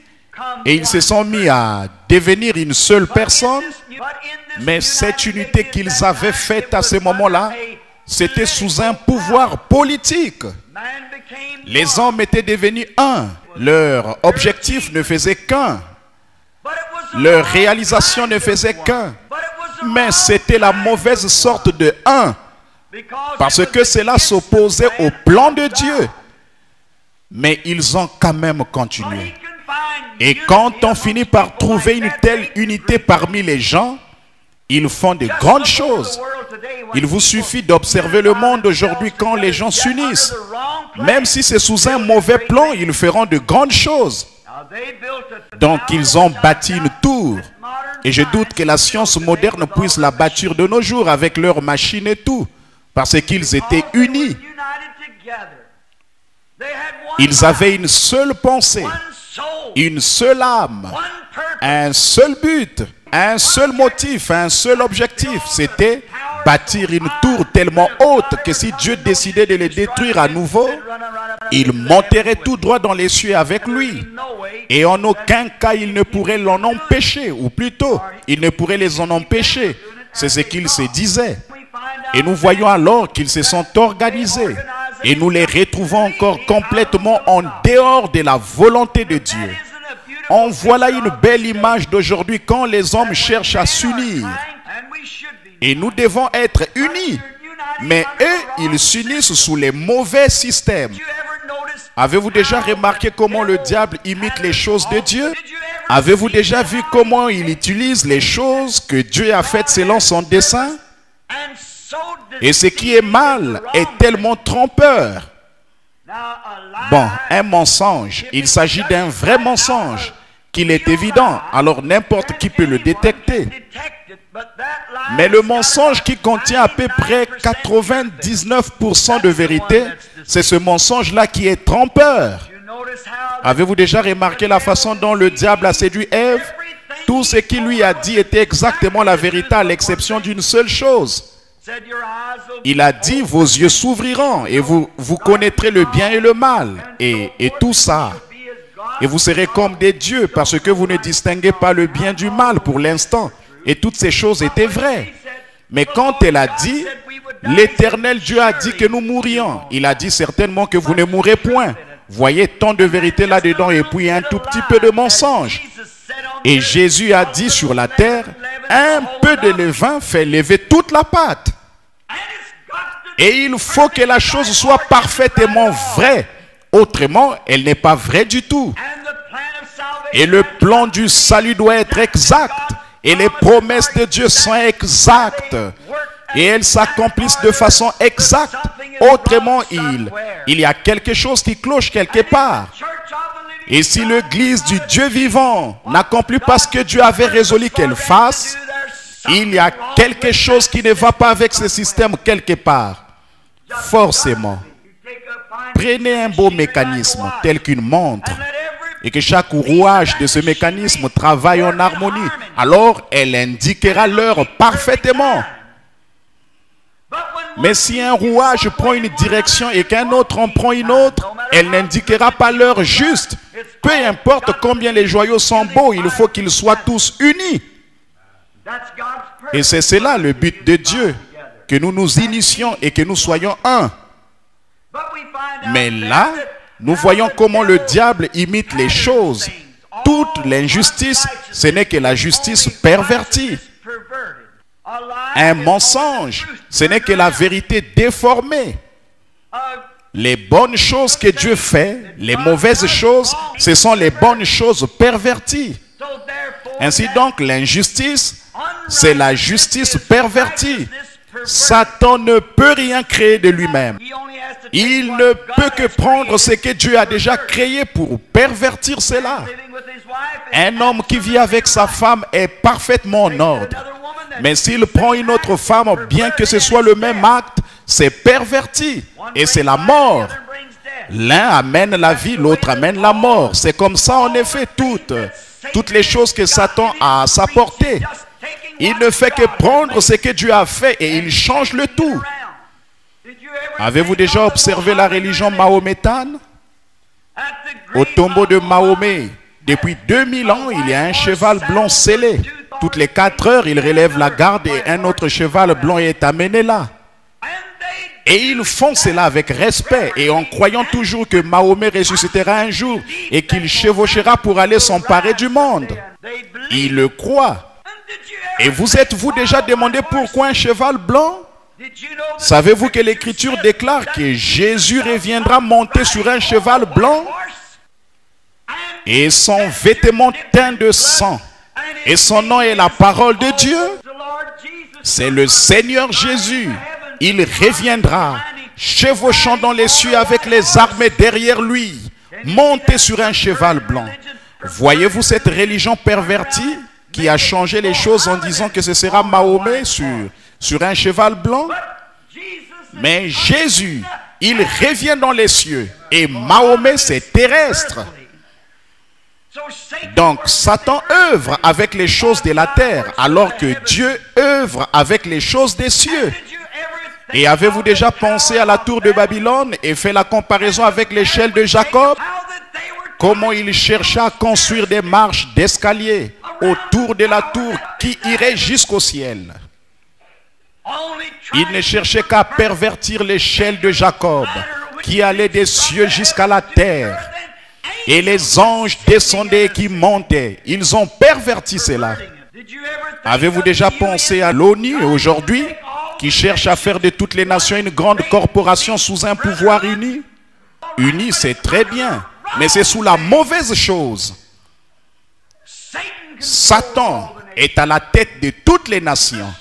et ils se sont mis à devenir une seule personne. Mais cette unité qu'ils avaient faite à ce moment-là, c'était sous un pouvoir politique. Les hommes étaient devenus un. Leur objectif ne faisait qu'un. Leur réalisation ne faisait qu'un. Mais c'était la mauvaise sorte de un. Parce que cela s'opposait au plan de Dieu. Mais ils ont quand même continué. Et quand on finit par trouver une telle unité parmi les gens, ils font de grandes choses. Il vous suffit d'observer le monde aujourd'hui quand les gens s'unissent. Même si c'est sous un mauvais plan, ils feront de grandes choses. Donc ils ont bâti une tour. Et je doute que la science moderne puisse la bâtir de nos jours avec leurs machines et tout. Parce qu'ils étaient unis. Ils avaient une seule pensée, une seule âme, un seul but, un seul motif, un seul objectif. C'était bâtir une tour tellement haute que si Dieu décidait de les détruire à nouveau, ils monteraient tout droit dans les cieux avec lui. Et en aucun cas, il ne pourrait l'en empêcher, ou plutôt, il ne pourrait les en empêcher. C'est ce qu'ils se disaient. Et nous voyons alors qu'ils se sont organisés. Et nous les retrouvons encore complètement en dehors de la volonté de Dieu. On voit là une belle image d'aujourd'hui quand les hommes cherchent à s'unir. Et nous devons être unis. Mais eux, ils s'unissent sous les mauvais systèmes. Avez-vous déjà remarqué comment le diable imite les choses de Dieu? Avez-vous déjà vu comment il utilise les choses que Dieu a faites selon son dessein? Et ce qui est mal est tellement trompeur. Bon, un mensonge, il s'agit d'un vrai mensonge, qu'il est évident, alors n'importe qui peut le détecter. Mais le mensonge qui contient à peu près 99% de vérité, c'est ce mensonge-là qui est trompeur. Avez-vous déjà remarqué la façon dont le diable a séduit Ève? Tout ce qu'il lui a dit était exactement la vérité à l'exception d'une seule chose. Il a dit, vos yeux s'ouvriront et vous connaîtrez le bien et le mal et tout ça. Et vous serez comme des dieux parce que vous ne distinguez pas le bien du mal pour l'instant. Et toutes ces choses étaient vraies. Mais quand elle a dit, l'Éternel Dieu a dit que nous mourrions. Il a dit certainement que vous ne mourrez point. Voyez tant de vérité là-dedans et puis un tout petit peu de mensonge. Et Jésus a dit sur la terre, un peu de levain fait lever toute la pâte. Et il faut que la chose soit parfaitement vraie. Autrement, elle n'est pas vraie du tout. Et le plan du salut doit être exact. Et les promesses de Dieu sont exactes. Et elles s'accomplissent de façon exacte. Autrement, il y a quelque chose qui cloche quelque part. Et si l'église du Dieu vivant n'accomplit pas ce que Dieu avait résolu qu'elle fasse, il y a quelque chose qui ne va pas avec ce système quelque part. Forcément. Prenez un beau mécanisme tel qu'une montre et que chaque rouage de ce mécanisme travaille en harmonie. Alors, elle indiquera l'heure parfaitement. Mais si un rouage prend une direction et qu'un autre en prend une autre, elle n'indiquera pas l'heure juste. Peu importe combien les joyaux sont beaux, il faut qu'ils soient tous unis. Et c'est cela le but de Dieu, que nous nous initions et que nous soyons un. Mais là, nous voyons comment le diable imite les choses. Toute l'injustice, ce n'est que la justice pervertie. Un mensonge, ce n'est que la vérité déformée. Les bonnes choses que Dieu fait, les mauvaises choses, ce sont les bonnes choses perverties. Ainsi donc, l'injustice, c'est la justice pervertie. Satan ne peut rien créer de lui-même. Il ne peut que prendre ce que Dieu a déjà créé pour pervertir cela. Un homme qui vit avec sa femme est parfaitement en ordre. Mais s'il prend une autre femme, bien que ce soit le même acte, c'est perverti et c'est la mort. L'un amène la vie, l'autre amène la mort. C'est comme ça en effet toutes les choses que Satan a à sa portée. Il ne fait que prendre ce que Dieu a fait et il change le tout. Avez-vous déjà observé la religion mahométane? Au tombeau de Mahomet, depuis 2000 ans, il y a un cheval blanc scellé. Toutes les 4 heures, il relève la garde et un autre cheval blanc est amené là. Et ils font cela avec respect et en croyant toujours que Mahomet ressuscitera un jour et qu'il chevauchera pour aller s'emparer du monde. Ils le croient. Et vous êtes-vous déjà demandé pourquoi un cheval blanc? Savez-vous que l'Écriture déclare que Jésus reviendra monter sur un cheval blanc et son vêtement teint de sang et son nom est la parole de Dieu? C'est le Seigneur Jésus. Il reviendra, chevauchant dans les cieux avec les armées derrière lui, monté sur un cheval blanc. Voyez-vous cette religion pervertie qui a changé les choses en disant que ce sera Mahomet sur un cheval blanc? Mais Jésus, il revient dans les cieux et Mahomet c'est terrestre. Donc Satan œuvre avec les choses de la terre alors que Dieu œuvre avec les choses des cieux. Et avez-vous déjà pensé à la tour de Babylone et fait la comparaison avec l'échelle de Jacob? Comment il cherchait à construire des marches d'escalier autour de la tour qui irait jusqu'au ciel. Il ne cherchait qu'à pervertir l'échelle de Jacob qui allait des cieux jusqu'à la terre. Et les anges descendaient et qui montaient. Ils ont perverti cela. Avez-vous déjà pensé à l'ONU aujourd'hui qui cherche à faire de toutes les nations une grande corporation sous un pouvoir uni? Uni, c'est très bien, mais c'est sous la mauvaise chose. Satan est à la tête de toutes les nations.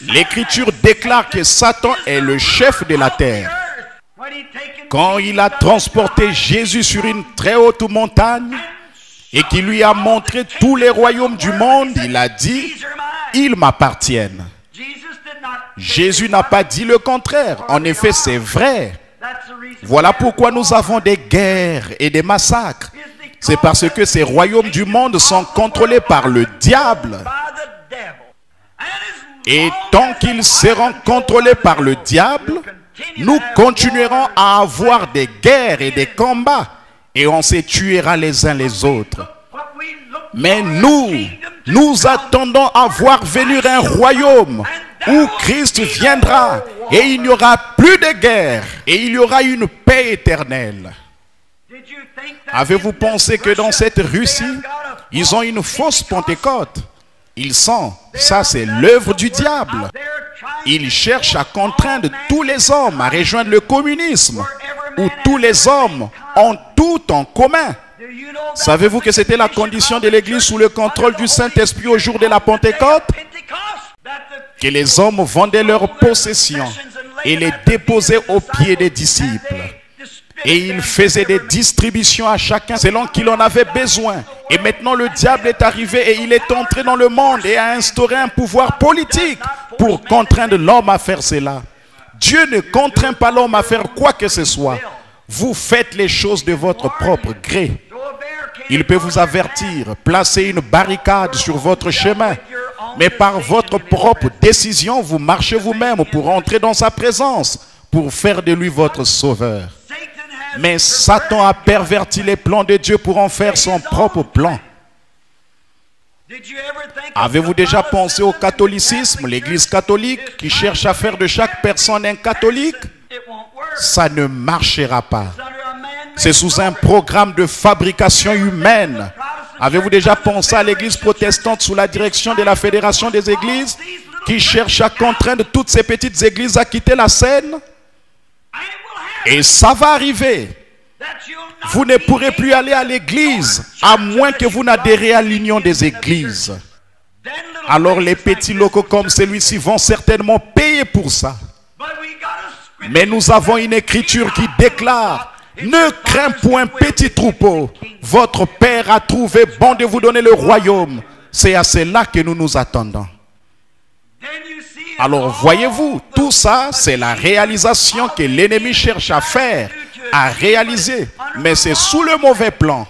L'Écriture déclare que Satan est le chef de la terre. Quand il a transporté Jésus sur une très haute montagne et qu'il lui a montré tous les royaumes du monde, il a dit, ils m'appartiennent. Jésus n'a pas dit le contraire. En effet, c'est vrai. Voilà pourquoi nous avons des guerres et des massacres. C'est parce que ces royaumes du monde sont contrôlés par le diable. Et tant qu'ils seront contrôlés par le diable, nous continuerons à avoir des guerres et des combats. Et on se tuera les uns les autres. Mais nous attendons à voir venir un royaume où Christ viendra et il n'y aura plus de guerre et il y aura une paix éternelle. Avez-vous pensé que dans cette Russie, ils ont une fausse Pentecôte? Ça c'est l'œuvre du diable. Ils cherchent à contraindre tous les hommes à rejoindre le communisme, où tous les hommes ont tout en commun. Savez-vous que c'était la condition de l'Église sous le contrôle du Saint-Esprit au jour de la Pentecôte? Que les hommes vendaient leurs possessions et les déposaient aux pieds des disciples. Et ils faisaient des distributions à chacun selon qu'il en avait besoin. Et maintenant le diable est arrivé et il est entré dans le monde et a instauré un pouvoir politique pour contraindre l'homme à faire cela. Dieu ne contraint pas l'homme à faire quoi que ce soit. Vous faites les choses de votre propre gré. Il peut vous avertir, placer une barricade sur votre chemin. Mais par votre propre décision, vous marchez vous-même pour entrer dans sa présence, pour faire de lui votre sauveur. Mais Satan a perverti les plans de Dieu pour en faire son propre plan. Avez-vous déjà pensé au catholicisme, l'église catholique qui cherche à faire de chaque personne un catholique? Ça ne marchera pas. C'est sous un programme de fabrication humaine. Avez-vous déjà pensé à l'église protestante sous la direction de la Fédération des églises qui cherche à contraindre toutes ces petites églises à quitter la scène? Et ça va arriver. Vous ne pourrez plus aller à l'église à moins que vous n'adhérez à l'union des églises. Alors les petits locaux comme celui-ci vont certainement payer pour ça. Mais nous avons une écriture qui déclare: ne crains point petit troupeau, votre Père a trouvé bon de vous donner le royaume. C'est à cela que nous nous attendons. Alors voyez-vous, tout ça, c'est la réalisation que l'ennemi cherche à faire, à réaliser. Mais c'est sous le mauvais plan.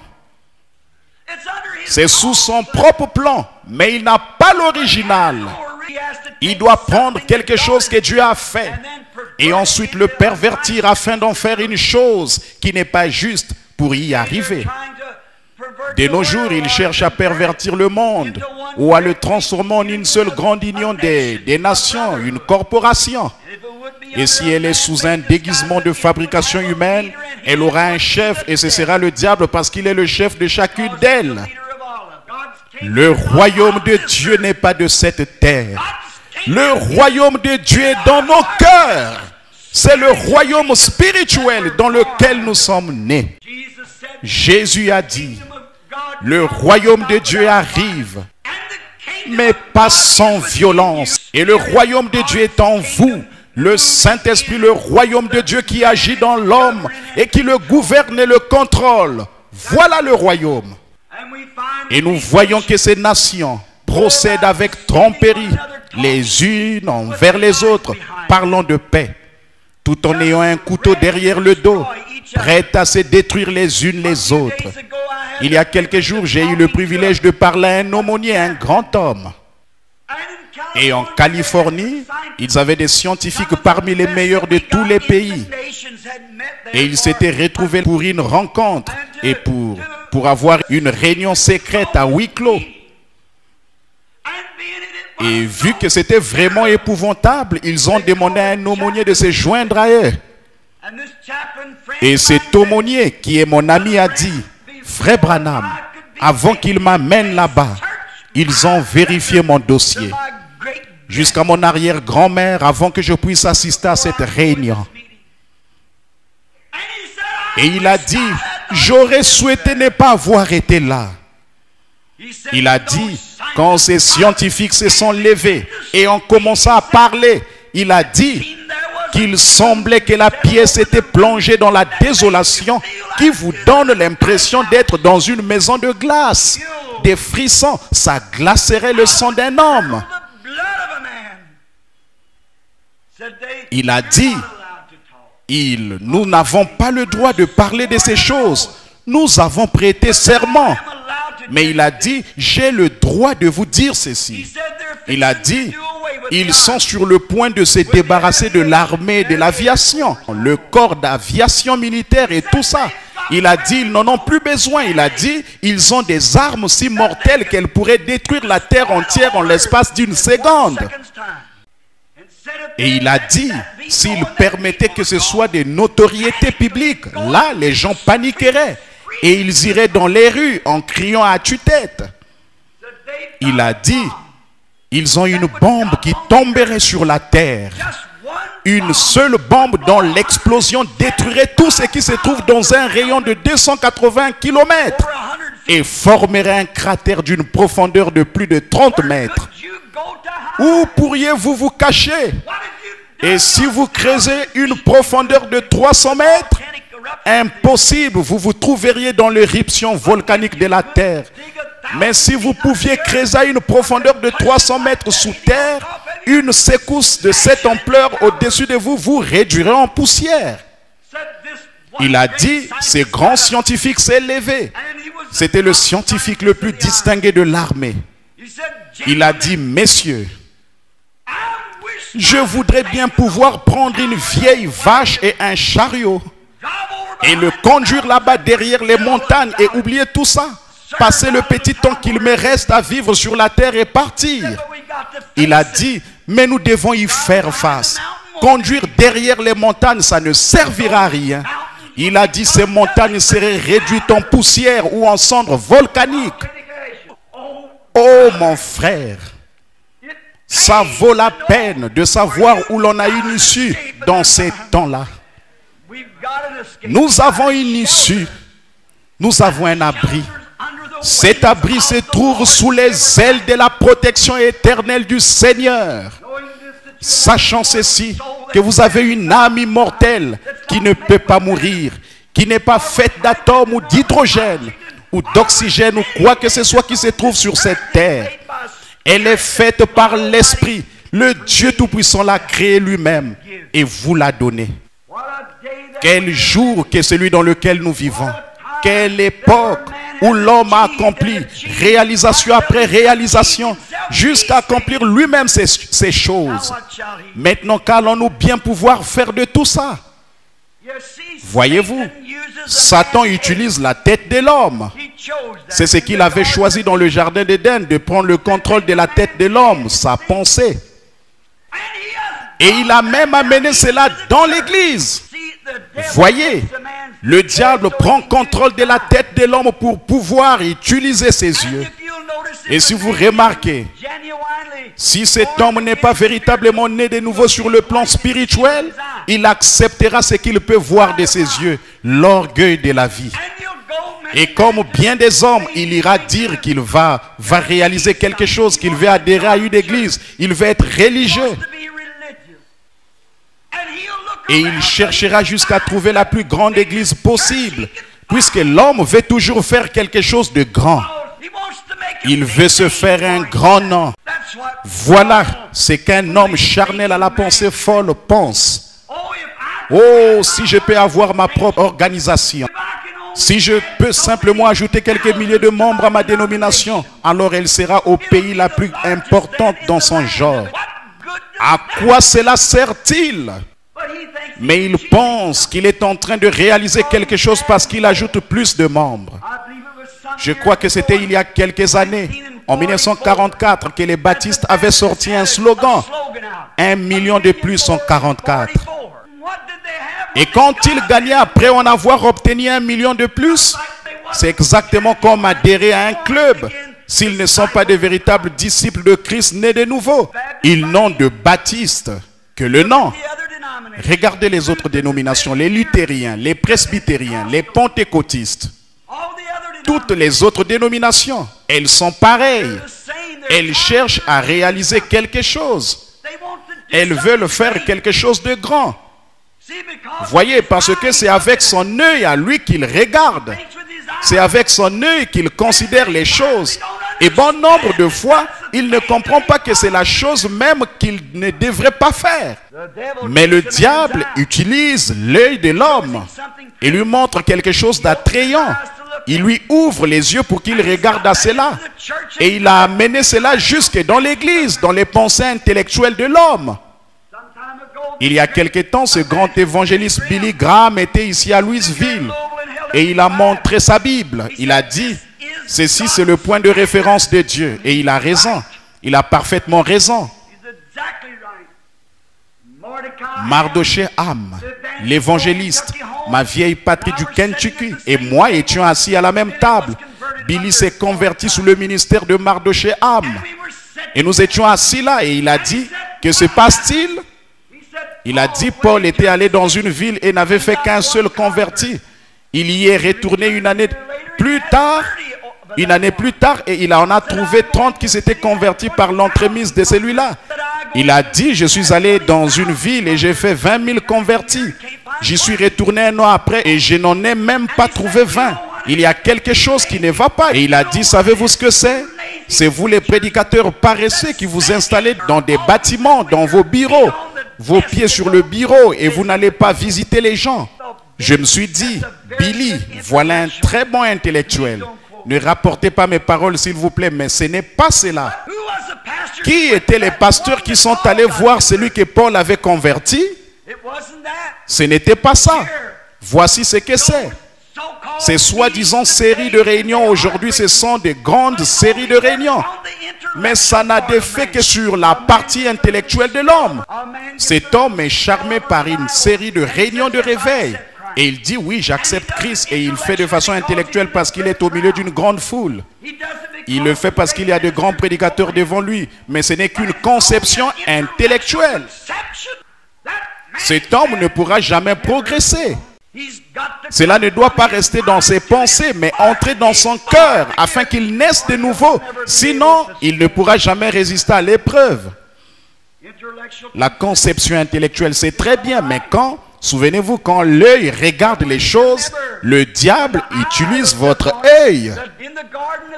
C'est sous son propre plan. Mais il n'a pas l'original. Il doit prendre quelque chose que Dieu a fait et ensuite le pervertir afin d'en faire une chose qui n'est pas juste pour y arriver. De nos jours, il cherche à pervertir le monde ou à le transformer en une seule grande union des nations, une corporation. Et si elle est sous un déguisement de fabrication humaine, elle aura un chef et ce sera le diable parce qu'il est le chef de chacune d'elles. Le royaume de Dieu n'est pas de cette terre. Le royaume de Dieu est dans nos cœurs. C'est le royaume spirituel dans lequel nous sommes nés. Jésus a dit, le royaume de Dieu arrive, mais pas sans violence. Et le royaume de Dieu est en vous. Le Saint-Esprit, le royaume de Dieu qui agit dans l'homme et qui le gouverne et le contrôle. Voilà le royaume. Et nous voyons que ces nations procèdent avec tromperie, les unes envers les autres, parlant de paix, tout en ayant un couteau derrière le dos, prêtes à se détruire les unes les autres. Il y a quelques jours, j'ai eu le privilège de parler à un aumônier, un grand homme. Et en Californie, ils avaient des scientifiques parmi les meilleurs de tous les pays. Et ils s'étaient retrouvés pour une rencontre et pour avoir une réunion secrète à huis clos. Et vu que c'était vraiment épouvantable, ils ont demandé à un aumônier de se joindre à eux. Et cet aumônier, qui est mon ami, a dit, frère Branham, avant qu'il m'amène là-bas, ils ont vérifié mon dossier. Jusqu'à mon arrière-grand-mère, avant que je puisse assister à cette réunion. Et il a dit, j'aurais souhaité ne pas avoir été là. Il a dit, quand ces scientifiques se sont levés et ont commencé à parler, il a dit qu'il semblait que la pièce était plongée dans la désolation qui vous donne l'impression d'être dans une maison de glace. Des frissons, ça glacerait le sang d'un homme. Il a dit, nous n'avons pas le droit de parler de ces choses. Nous avons prêté serment. Mais il a dit, j'ai le droit de vous dire ceci. Il a dit, ils sont sur le point de se débarrasser de l'armée de l'aviation, le corps d'aviation militaire et tout ça. Il a dit, ils n'en ont plus besoin. Il a dit, ils ont des armes si mortelles qu'elles pourraient détruire la terre entière en l'espace d'une seconde. Et il a dit, s'il permettait que ce soit des notoriétés publiques, là, les gens paniqueraient. Et ils iraient dans les rues en criant à tue-tête. Il a dit, ils ont une bombe qui tomberait sur la terre. Une seule bombe dont l'explosion détruirait tout ce qui se trouve dans un rayon de 280 km et formerait un cratère d'une profondeur de plus de 30 mètres. Où pourriez-vous vous cacher? Et si vous creusez une profondeur de 300 mètres, impossible, vous vous trouveriez dans l'éruption volcanique de la terre. Mais si vous pouviez creuser à une profondeur de 300 mètres sous terre, une secousse de cette ampleur au-dessus de vous vous réduirait en poussière. Il a dit, ce grand scientifique s'est levé. C'était le scientifique le plus distingué de l'armée. Il a dit, messieurs, je voudrais bien pouvoir prendre une vieille vache et un chariot et le conduire là-bas derrière les montagnes et oublier tout ça. Passer le petit temps qu'il me reste à vivre sur la terre et partir. Il a dit, mais nous devons y faire face. Conduire derrière les montagnes, ça ne servira à rien. Il a dit, ces montagnes seraient réduites en poussière ou en cendres volcaniques. Oh mon frère, ça vaut la peine de savoir où l'on a une issue dans ces temps-là. Nous avons une issue. Nous avons un abri. Cet abri se trouve sous les ailes de la protection éternelle du Seigneur. Sachant ceci, que vous avez une âme immortelle qui ne peut pas mourir, qui n'est pas faite d'atomes ou d'hydrogène ou d'oxygène ou quoi que ce soit qui se trouve sur cette terre. Elle est faite par l'Esprit, Le Dieu Tout-Puissant l'a créé lui-même et vous l'a donné. Quel jour qu'est celui dans lequel nous vivons. Quelle époque où l'homme a accompli réalisation après réalisation jusqu'à accomplir lui-même ces choses. Maintenant, qu'allons-nous bien pouvoir faire de tout ça? Voyez-vous, Satan utilise la tête de l'homme. C'est ce qu'il avait choisi dans le jardin d'Éden, de prendre le contrôle de la tête de l'homme, sa pensée. Et il a même amené cela dans l'église. Voyez, le diable prend contrôle de la tête de l'homme pour pouvoir utiliser ses yeux. Et si vous remarquez, si cet homme n'est pas véritablement né de nouveau sur le plan spirituel, il acceptera ce qu'il peut voir de ses yeux, l'orgueil de la vie. Et comme bien des hommes, il ira dire qu'il va réaliser quelque chose, qu'il veut adhérer à une église, il veut être religieux. Et il cherchera jusqu'à trouver la plus grande église possible, puisque l'homme veut toujours faire quelque chose de grand. Il veut se faire un grand nom. Voilà ce qu'un homme charnel à la pensée folle pense. Oh, si je peux avoir ma propre organisation, si je peux simplement ajouter quelques milliers de membres à ma dénomination, alors elle sera au pays la plus importante dans son genre. À quoi cela sert-il? Mais il pense qu'il est en train de réaliser quelque chose parce qu'il ajoute plus de membres. Je crois que c'était il y a quelques années, en 1944, que les baptistes avaient sorti un slogan. 1 million de plus en 44. Et quand ils gagnaient après en avoir obtenu 1 million de plus, c'est exactement comme adhérer à un club. S'ils ne sont pas de véritables disciples de Christ nés de nouveau, ils n'ont de baptiste que le nom. Regardez les autres dénominations, les luthériens, les presbytériens, les pentecôtistes. Toutes les autres dénominations, elles sont pareilles. Elles cherchent à réaliser quelque chose. Elles veulent faire quelque chose de grand. Voyez, parce que c'est avec son œil à lui qu'il regarde. C'est avec son œil qu'il considère les choses. Et bon nombre de fois, il ne comprend pas que c'est la chose même qu'il ne devrait pas faire. Mais le diable utilise l'œil de l'homme et lui montre quelque chose d'attrayant. Il lui ouvre les yeux pour qu'il regarde à cela. Et il a amené cela jusque dans l'église, dans les pensées intellectuelles de l'homme. Il y a quelque temps, ce grand évangéliste Billy Graham était ici à Louisville. Et il a montré sa Bible. Il a dit, ceci c'est le point de référence de Dieu. Et il a raison. Il a parfaitement raison. Mardoché Ham, l'évangéliste, ma vieille patrie du Kentucky, et moi étions assis à la même table. Billy s'est converti sous le ministère de Mardoché Ham. Et nous étions assis là et il a dit, que se passe-t-il? Il a dit, Paul était allé dans une ville et n'avait fait qu'un seul converti. Il y est retourné une année plus tard et il en a trouvé 30 qui s'étaient convertis par l'entremise de celui-là. Il a dit, je suis allé dans une ville et j'ai fait 20 000 convertis. J'y suis retourné un an après et je n'en ai même pas trouvé 20. Il y a quelque chose qui ne va pas. Et il a dit, savez-vous ce que c'est? C'est vous les prédicateurs paresseux qui vous installez dans des bâtiments, dans vos bureaux, vos pieds sur le bureau et vous n'allez pas visiter les gens. Je me suis dit, Billy, voilà un très bon intellectuel. Ne rapportez pas mes paroles s'il vous plaît, mais ce n'est pas cela. Qui étaient les pasteurs qui sont allés voir celui que Paul avait converti? Ce n'était pas ça. Voici ce que c'est. Ces soi-disant séries de réunions aujourd'hui, ce sont des grandes séries de réunions. Mais ça n'a d'effet que sur la partie intellectuelle de l'homme. Cet homme est charmé par une série de réunions de réveil. Et il dit, oui, j'accepte Christ. Et il fait de façon intellectuelle parce qu'il est au milieu d'une grande foule. Il le fait parce qu'il y a de grands prédicateurs devant lui. Mais ce n'est qu'une conception intellectuelle. Cet homme ne pourra jamais progresser. Cela ne doit pas rester dans ses pensées, mais entrer dans son cœur afin qu'il naisse de nouveau. Sinon, il ne pourra jamais résister à l'épreuve. La conception intellectuelle, c'est très bien, mais quand Souvenez-vous, quand l'œil regarde les choses, le diable utilise votre œil.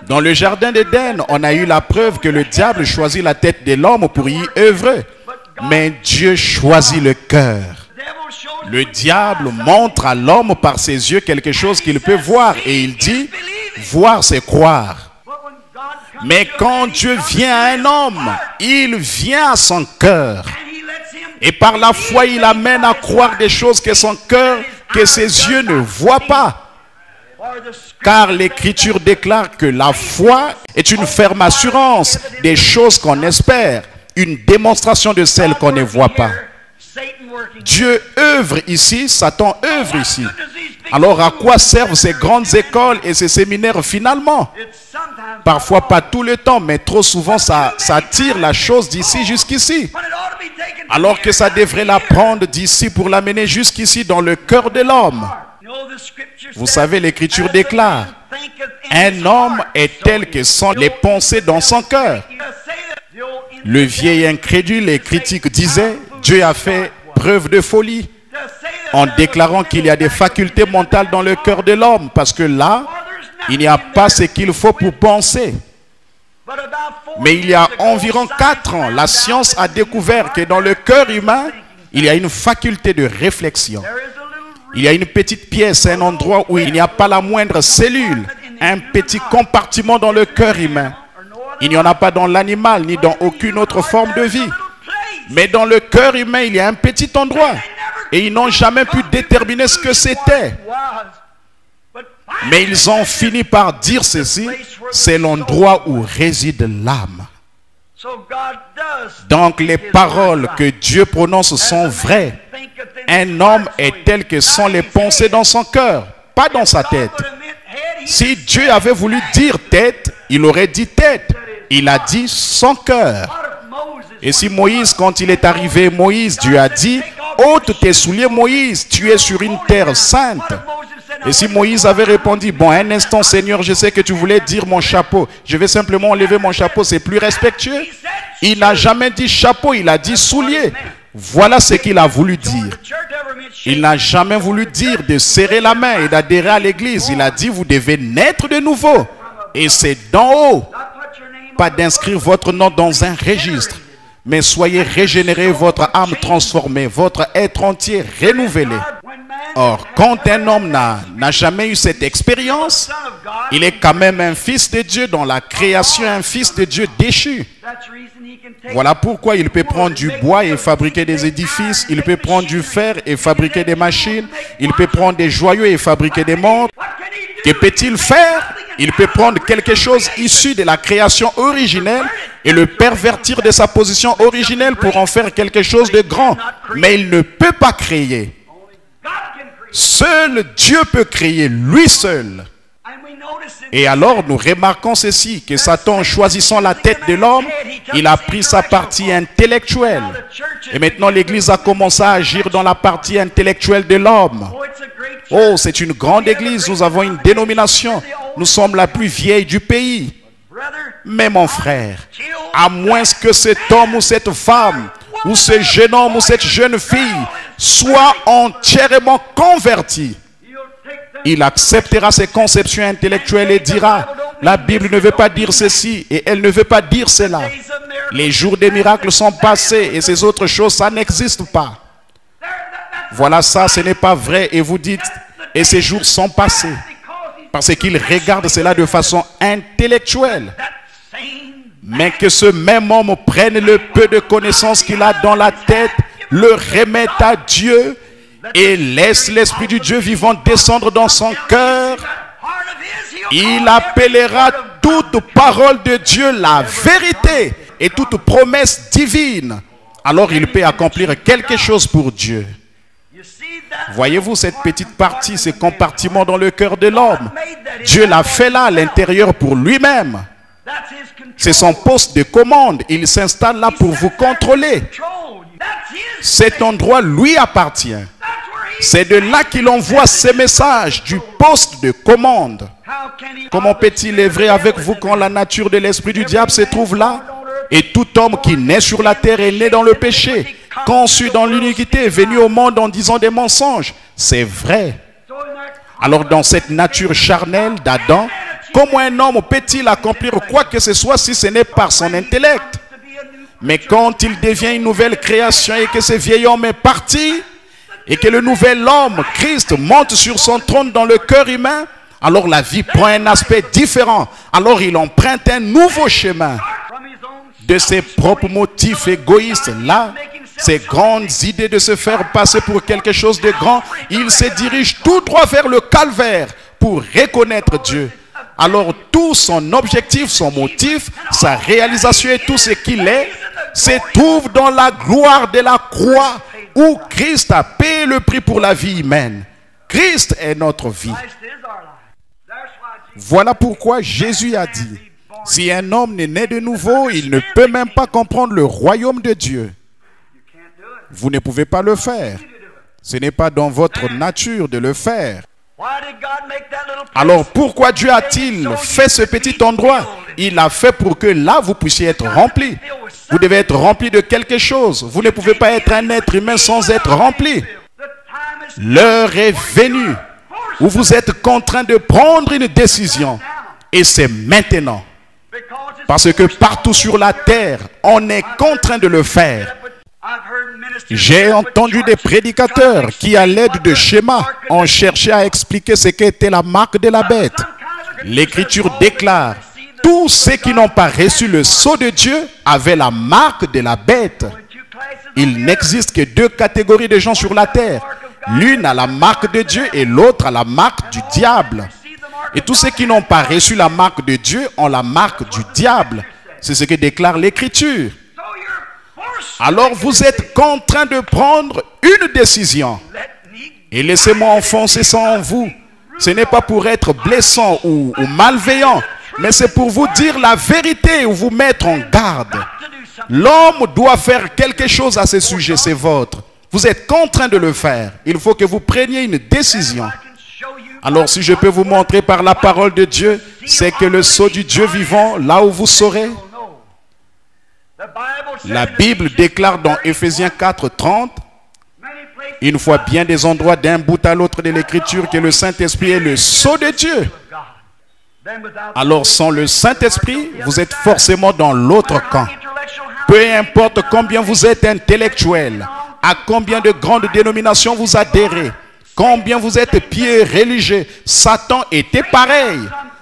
Dans le jardin d'Éden, on a eu la preuve que le diable choisit la tête de l'homme pour y œuvrer. Mais Dieu choisit le cœur. Le diable montre à l'homme par ses yeux quelque chose qu'il peut voir. Et il dit, voir c'est croire. Mais quand Dieu vient à un homme, il vient à son cœur. Et par la foi, il amène à croire des choses que son cœur, que ses yeux ne voient pas. Car l'Écriture déclare que la foi est une ferme assurance des choses qu'on espère, une démonstration de celles qu'on ne voit pas. Dieu œuvre ici, Satan œuvre ici. Alors à quoi servent ces grandes écoles et ces séminaires finalement? Parfois pas tout le temps, mais trop souvent ça tire la chose d'ici jusqu'ici. Alors que ça devrait la prendre d'ici pour l'amener jusqu'ici dans le cœur de l'homme. Vous savez, l'Écriture déclare, un homme est tel que sont les pensées dans son cœur. Le vieil incrédule et critique disait, Dieu a fait preuve de folie en déclarant qu'il y a des facultés mentales dans le cœur de l'homme, parce que là, il n'y a pas ce qu'il faut pour penser. Mais il y a environ 4 ans, la science a découvert que dans le cœur humain, il y a une faculté de réflexion. Il y a une petite pièce, un endroit où il n'y a pas la moindre cellule, un petit compartiment dans le cœur humain. Il n'y en a pas dans l'animal, ni dans aucune autre forme de vie. Mais dans le cœur humain, il y a un petit endroit. Et ils n'ont jamais pu déterminer ce que c'était. Mais ils ont fini par dire ceci, c'est l'endroit où réside l'âme. Donc les paroles que Dieu prononce sont vraies. Un homme est tel que sont les pensées dans son cœur, pas dans sa tête. Si Dieu avait voulu dire tête, il aurait dit tête. Il a dit son cœur. Et si Moïse, quand il est arrivé, Dieu a dit, ôte tes souliers Moïse, tu es sur une terre sainte. Et si Moïse avait répondu, bon, un instant Seigneur, je sais que tu voulais dire mon chapeau, je vais simplement enlever mon chapeau, c'est plus respectueux. Il n'a jamais dit chapeau, il a dit soulier. Voilà ce qu'il a voulu dire. Il n'a jamais voulu dire de serrer la main et d'adhérer à l'église. Il a dit, vous devez naître de nouveau. Et c'est d'en haut. Pas d'inscrire votre nom dans un registre, mais soyez régénérés, votre âme transformée, votre être entier renouvelé. Or, quand un homme n'a jamais eu cette expérience, il est quand même un fils de Dieu dans la création, un fils de Dieu déchu. Voilà pourquoi il peut prendre du bois et fabriquer des édifices, il peut prendre du fer et fabriquer des machines, il peut prendre des joyaux et fabriquer des montres. Que peut-il faire? Il peut prendre quelque chose issu de la création originelle et le pervertir de sa position originelle pour en faire quelque chose de grand. Mais il ne peut pas créer. Seul Dieu peut créer, lui seul. Et alors nous remarquons ceci, que Satan, choisissant la tête de l'homme, il a pris sa partie intellectuelle. Et maintenant l'église a commencé à agir dans la partie intellectuelle de l'homme. Oh, c'est une grande église, nous avons une dénomination. Nous sommes la plus vieille du pays. Mais mon frère, à moins que cet homme ou cette femme, ou ce jeune homme ou cette jeune fille soit entièrement converti, il acceptera ses conceptions intellectuelles et dira, la Bible ne veut pas dire ceci et elle ne veut pas dire cela. Les jours des miracles sont passés et ces autres choses, ça n'existe pas. Voilà, ça, ce n'est pas vrai. Et vous dites, et ces jours sont passés. Parce qu'il regarde cela de façon intellectuelle. Mais que ce même homme prenne le peu de connaissances qu'il a dans la tête, le remette à Dieu et laisse l'Esprit du Dieu vivant descendre dans son cœur. Il appellera toute parole de Dieu la vérité et toute promesse divine. Alors il peut accomplir quelque chose pour Dieu. Voyez-vous cette petite partie, ces compartiments dans le cœur de l'homme? Dieu l'a fait là, à l'intérieur, pour lui-même. C'est son poste de commande. Il s'installe là pour vous contrôler. Cet endroit lui appartient. C'est de là qu'il envoie ses messages, du poste de commande. Comment peut-il œuvrer avec vous quand la nature de l'esprit du diable se trouve là? Et tout homme qui naît sur la terre est né dans le péché. conçu dans l'iniquité, venu au monde en disant des mensonges. C'est vrai. Alors dans cette nature charnelle d'Adam, comment un homme peut-il accomplir quoi que ce soit si ce n'est par son intellect? Mais quand il devient une nouvelle création et que ce vieil homme est parti, et que le nouvel homme, Christ, monte sur son trône dans le cœur humain, alors la vie prend un aspect différent. Alors il emprunte un nouveau chemin. De ses propres motifs égoïstes-là, ses grandes idées de se faire passer pour quelque chose de grand, il se dirige tout droit vers le calvaire pour reconnaître Dieu. Alors tout son objectif, son motif, sa réalisation et tout ce qu'il est, se trouve dans la gloire de la croix où Christ a payé le prix pour la vie humaine. Christ est notre vie. Voilà pourquoi Jésus a dit, si un homme n'est né de nouveau, il ne peut même pas comprendre le royaume de Dieu. Vous ne pouvez pas le faire. Ce n'est pas dans votre nature de le faire. Alors pourquoi Dieu a-t-il fait ce petit endroit? Il l'a fait pour que là vous puissiez être rempli. Vous devez être rempli de quelque chose. Vous ne pouvez pas être un être humain sans être rempli. L'heure est venue où vous êtes contraint de prendre une décision. Et c'est maintenant. Parce que partout sur la terre, on est contraint de le faire. J'ai entendu des prédicateurs qui, à l'aide de schémas, ont cherché à expliquer ce qu'était la marque de la bête. L'Écriture déclare, tous ceux qui n'ont pas reçu le sceau de Dieu avaient la marque de la bête. Il n'existe que deux catégories de gens sur la terre. L'une a la marque de Dieu et l'autre a la marque du diable. Et tous ceux qui n'ont pas reçu la marque de Dieu ont la marque du diable. C'est ce que déclare l'Écriture. Alors vous êtes contraint de prendre une décision. Et laissez-moi enfoncer ça en vous. Ce n'est pas pour être blessant ou malveillant, mais c'est pour vous dire la vérité ou vous mettre en garde. L'homme doit faire quelque chose à ce sujet, c'est votre. Vous êtes contraint de le faire. Il faut que vous preniez une décision. Alors si je peux vous montrer par la parole de Dieu, c'est que le sceau du Dieu vivant, là où vous saurez. La Bible déclare dans Éphésiens 4:30, une fois bien des endroits d'un bout à l'autre de l'Écriture, que le Saint-Esprit est le sceau de Dieu. Alors sans le Saint-Esprit, vous êtes forcément dans l'autre camp. Peu importe combien vous êtes intellectuel, à combien de grandes dénominations vous adhérez, combien vous êtes pieux religieux, Satan était pareil.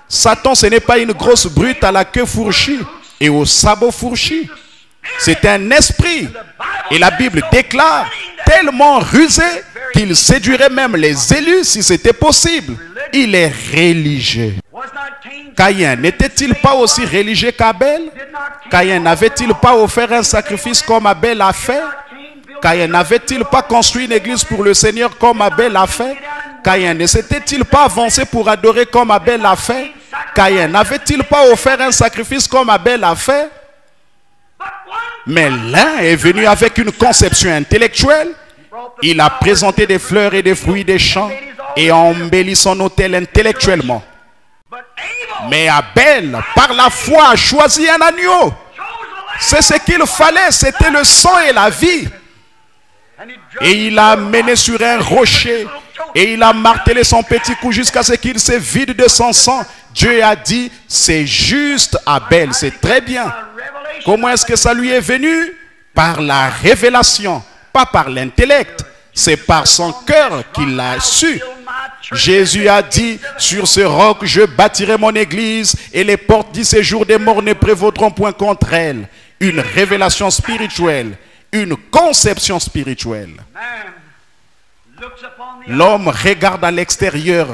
Satan, ce n'est pas une grosse brute à la queue fourchue et au sabot fourchu. C'est un esprit. Et la Bible déclare, tellement rusé qu'il séduirait même les élus si c'était possible. Il est religieux. Caïn n'était-il pas aussi religieux qu'Abel? Caïn n'avait-il pas offert un sacrifice comme Abel a fait? Caïn n'avait-il pas construit une église pour le Seigneur comme Abel a fait? Caïn ne s'était-il pas avancé pour adorer comme Abel a fait? Caïn n'avait-il pas offert un sacrifice comme Abel a fait? Mais l'un est venu avec une conception intellectuelle. Il a présenté des fleurs et des fruits des champs et a embelli son autel intellectuellement. Mais Abel, par la foi, a choisi un agneau. C'est ce qu'il fallait, c'était le sang et la vie. Et il a mené sur un rocher et il a martelé son petit cou jusqu'à ce qu'il se vide de son sang. Dieu a dit, c'est juste Abel, c'est très bien. Comment est-ce que ça lui est venu? Par la révélation, pas par l'intellect. C'est par son cœur qu'il l'a su. Jésus a dit, sur ce roc je bâtirai mon église et les portes du séjour des morts ne prévaudront point contre elle. Une révélation spirituelle, une conception spirituelle. L'homme regarde à l'extérieur,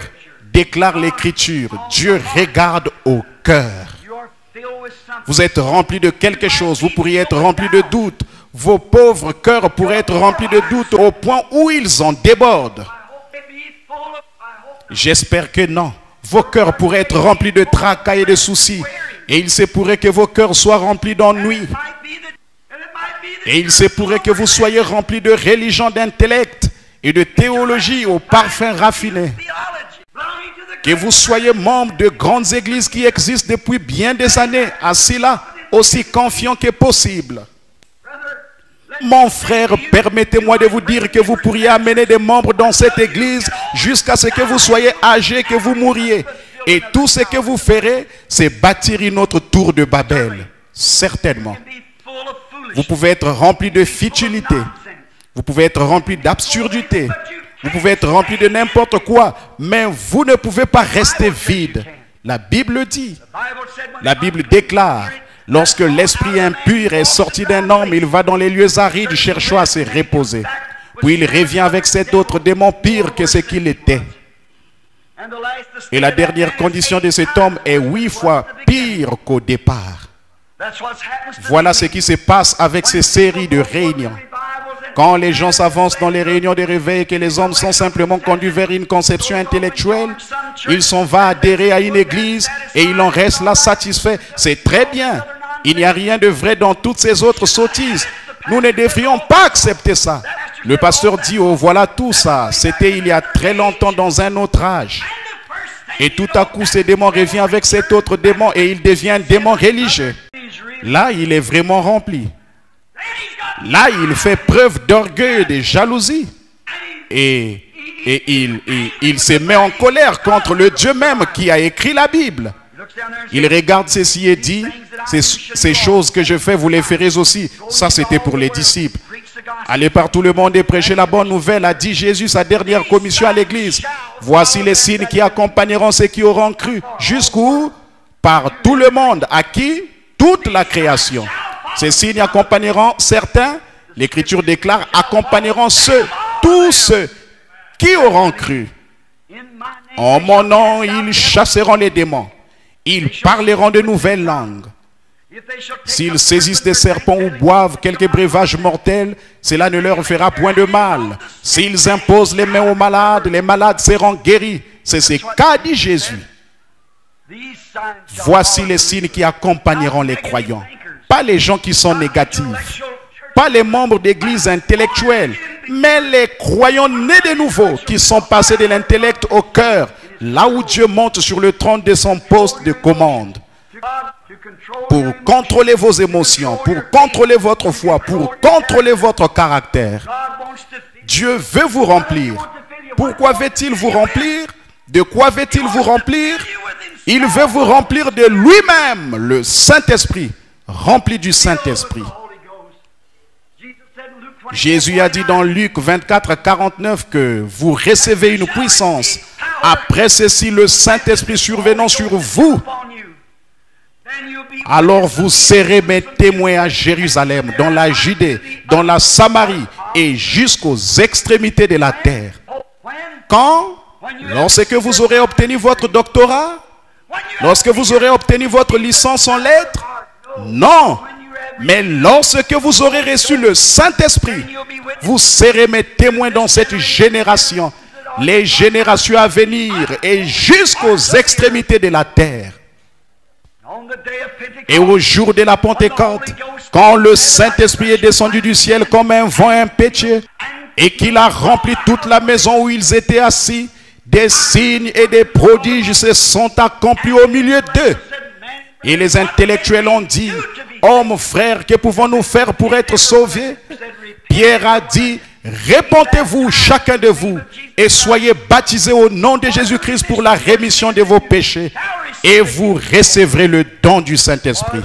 déclare l'Écriture. Dieu regarde au cœur. Vous êtes rempli de quelque chose, vous pourriez être rempli de doutes. Vos pauvres cœurs pourraient être remplis de doutes au point où ils en débordent. J'espère que non. Vos cœurs pourraient être remplis de tracas et de soucis. Et il se pourrait que vos cœurs soient remplis d'ennui. Et il se pourrait que vous soyez remplis de religion, d'intellect et de théologie au parfum raffiné. Que vous soyez membre de grandes églises qui existent depuis bien des années, assis là, aussi confiants que possible. Mon frère, permettez-moi de vous dire que vous pourriez amener des membres dans cette église jusqu'à ce que vous soyez âgés, que vous mouriez. Et tout ce que vous ferez, c'est bâtir une autre tour de Babel. Certainement. Vous pouvez être rempli de futilité. Vous pouvez être rempli d'absurdité. Vous pouvez être rempli de n'importe quoi. Mais vous ne pouvez pas rester vide. La Bible dit, la Bible déclare, lorsque l'esprit impur est sorti d'un homme, il va dans les lieux arides cherchant à se reposer. Puis il revient avec cet autre démon pire que ce qu'il était. Et la dernière condition de cet homme est 8 fois pire qu'au départ. Voilà ce qui se passe avec ces séries de réunions. Quand les gens s'avancent dans les réunions de réveil et que les hommes sont simplement conduits vers une conception intellectuelle, ils s'en vont adhérer à une église et ils en restent là satisfaits. C'est très bien. Il n'y a rien de vrai dans toutes ces autres sottises. Nous ne devrions pas accepter ça. Le pasteur dit, oh voilà tout ça. C'était il y a très longtemps dans un autre âge. Et tout à coup, ce démon revient avec cet autre démon et il devient un démon religieux. Là, il est vraiment rempli. Là, il fait preuve d'orgueil et de jalousie. Et il se met en colère contre le Dieu même qui a écrit la Bible. Il regarde ceci et dit, ces choses que je fais, vous les ferez aussi. Ça, c'était pour les disciples. Allez par tout le monde et prêchez la bonne nouvelle, a dit Jésus, sa dernière commission à l'église. Voici les signes qui accompagneront ceux qui auront cru. Jusqu'où? Par tout le monde. À qui? Toute la création. Ces signes accompagneront certains, l'Écriture déclare, accompagneront tous ceux qui auront cru. En mon nom, ils chasseront les démons. Ils parleront de nouvelles langues. S'ils saisissent des serpents ou boivent quelques breuvages mortels, cela ne leur fera point de mal. S'ils imposent les mains aux malades, les malades seront guéris. C'est ce qu'a dit Jésus. Voici les signes qui accompagneront les croyants. Pas les gens qui sont négatifs, pas les membres d'église intellectuels, mais les croyants nés de nouveau qui sont passés de l'intellect au cœur, là où Dieu monte sur le trône de son poste de commande. Pour contrôler vos émotions, pour contrôler votre foi, pour contrôler votre caractère. Dieu veut vous remplir. Pourquoi veut-il vous remplir? De quoi veut-il vous remplir? Il veut vous remplir de lui-même, le Saint-Esprit. Rempli du Saint-Esprit. Jésus a dit dans Luc 24, 49 que vous recevez une puissance. Après ceci, le Saint-Esprit survenant sur vous, alors vous serez mes témoins à Jérusalem, dans la Judée, dans la Samarie et jusqu'aux extrémités de la terre. Quand? Lorsque vous aurez obtenu votre doctorat? Lorsque vous aurez obtenu votre licence en lettres? Non, mais lorsque vous aurez reçu le Saint-Esprit, vous serez mes témoins dans cette génération, les générations à venir et jusqu'aux extrémités de la terre. Et au jour de la Pentecôte, quand le Saint-Esprit est descendu du ciel comme un vent impétueux et qu'il a rempli toute la maison où ils étaient assis, des signes et des prodiges se sont accomplis au milieu d'eux. Et les intellectuels ont dit, « Hommes, frères, que pouvons-nous faire pour être sauvés ?» Pierre a dit, « Répentez-vous, chacun de vous, et soyez baptisés au nom de Jésus-Christ pour la rémission de vos péchés, et vous recevrez le don du Saint-Esprit.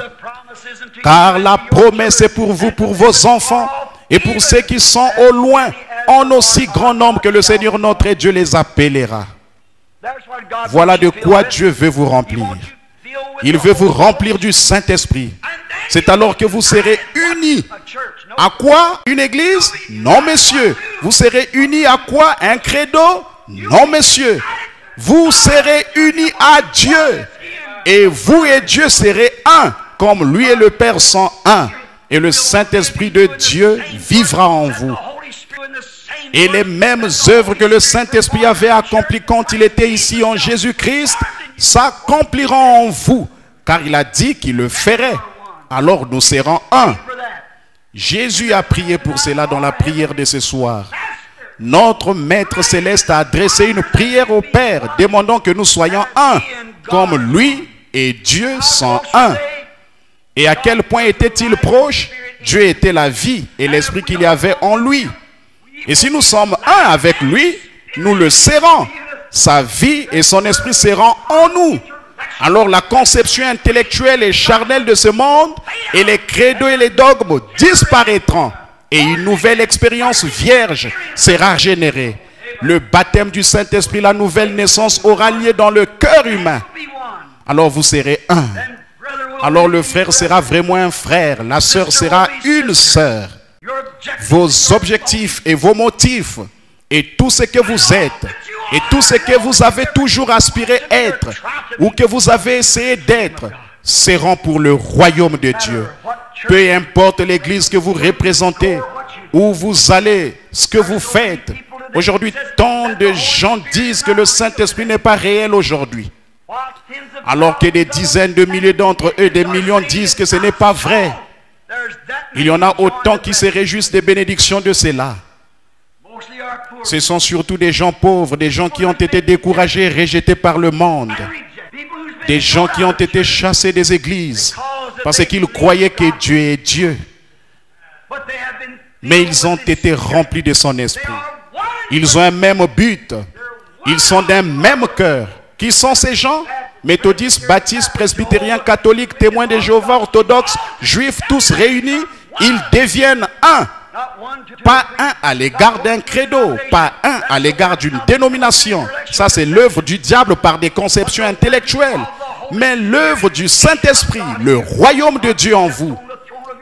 Car la promesse est pour vous, pour vos enfants, et pour ceux qui sont au loin, en aussi grand nombre que le Seigneur notre Dieu les appellera. » Voilà de quoi Dieu veut vous remplir. Il veut vous remplir du Saint-Esprit. C'est alors que vous serez unis. À quoi? Une église? Non, messieurs. Vous serez unis à quoi? Un credo? Non, messieurs. Vous serez unis à Dieu. Et vous et Dieu serez un, comme lui et le Père sont un. Et le Saint-Esprit de Dieu vivra en vous. Et les mêmes œuvres que le Saint-Esprit avait accomplies quand il était ici en Jésus-Christ s'accompliront en vous, car il a dit qu'il le ferait. Alors nous serons un. Jésus a prié pour cela dans la prière de ce soir. Notre Maître Céleste a adressé une prière au Père, demandant que nous soyons un, comme lui et Dieu sont un. Et à quel point était-il proche? Dieu était la vie et l'esprit qu'il y avait en lui. Et si nous sommes un avec lui, nous le serons. Sa vie et son esprit seront en nous. Alors la conception intellectuelle et charnelle de ce monde et les credos et les dogmes disparaîtront. Et une nouvelle expérience vierge sera générée. Le baptême du Saint-Esprit, la nouvelle naissance aura lieu dans le cœur humain. Alors vous serez un. Alors le frère sera vraiment un frère. La sœur sera une sœur. Vos objectifs et vos motifs et tout ce que vous êtes et tout ce que vous avez toujours aspiré être ou que vous avez essayé d'être seront pour le royaume de Dieu. Peu importe l'église que vous représentez, où vous allez, ce que vous faites. Aujourd'hui, tant de gens disent que le Saint-Esprit n'est pas réel aujourd'hui. Alors que des dizaines de milliers d'entre eux, des millions disent que ce n'est pas vrai. Il y en a autant qui se réjouissent des bénédictions de cela. Ce sont surtout des gens pauvres, des gens qui ont été découragés, rejetés par le monde. Des gens qui ont été chassés des églises parce qu'ils croyaient que Dieu est Dieu. Mais ils ont été remplis de son esprit. Ils ont un même but. Ils sont d'un même cœur. Qui sont ces gens? Méthodistes, baptistes, presbytériens, catholiques, témoins de Jéhovah, orthodoxes, juifs, tous réunis. Ils deviennent un. Pas un à l'égard d'un credo, pas un à l'égard d'une dénomination. Ça, c'est l'œuvre du diable par des conceptions intellectuelles. Mais l'œuvre du Saint-Esprit, le royaume de Dieu en vous.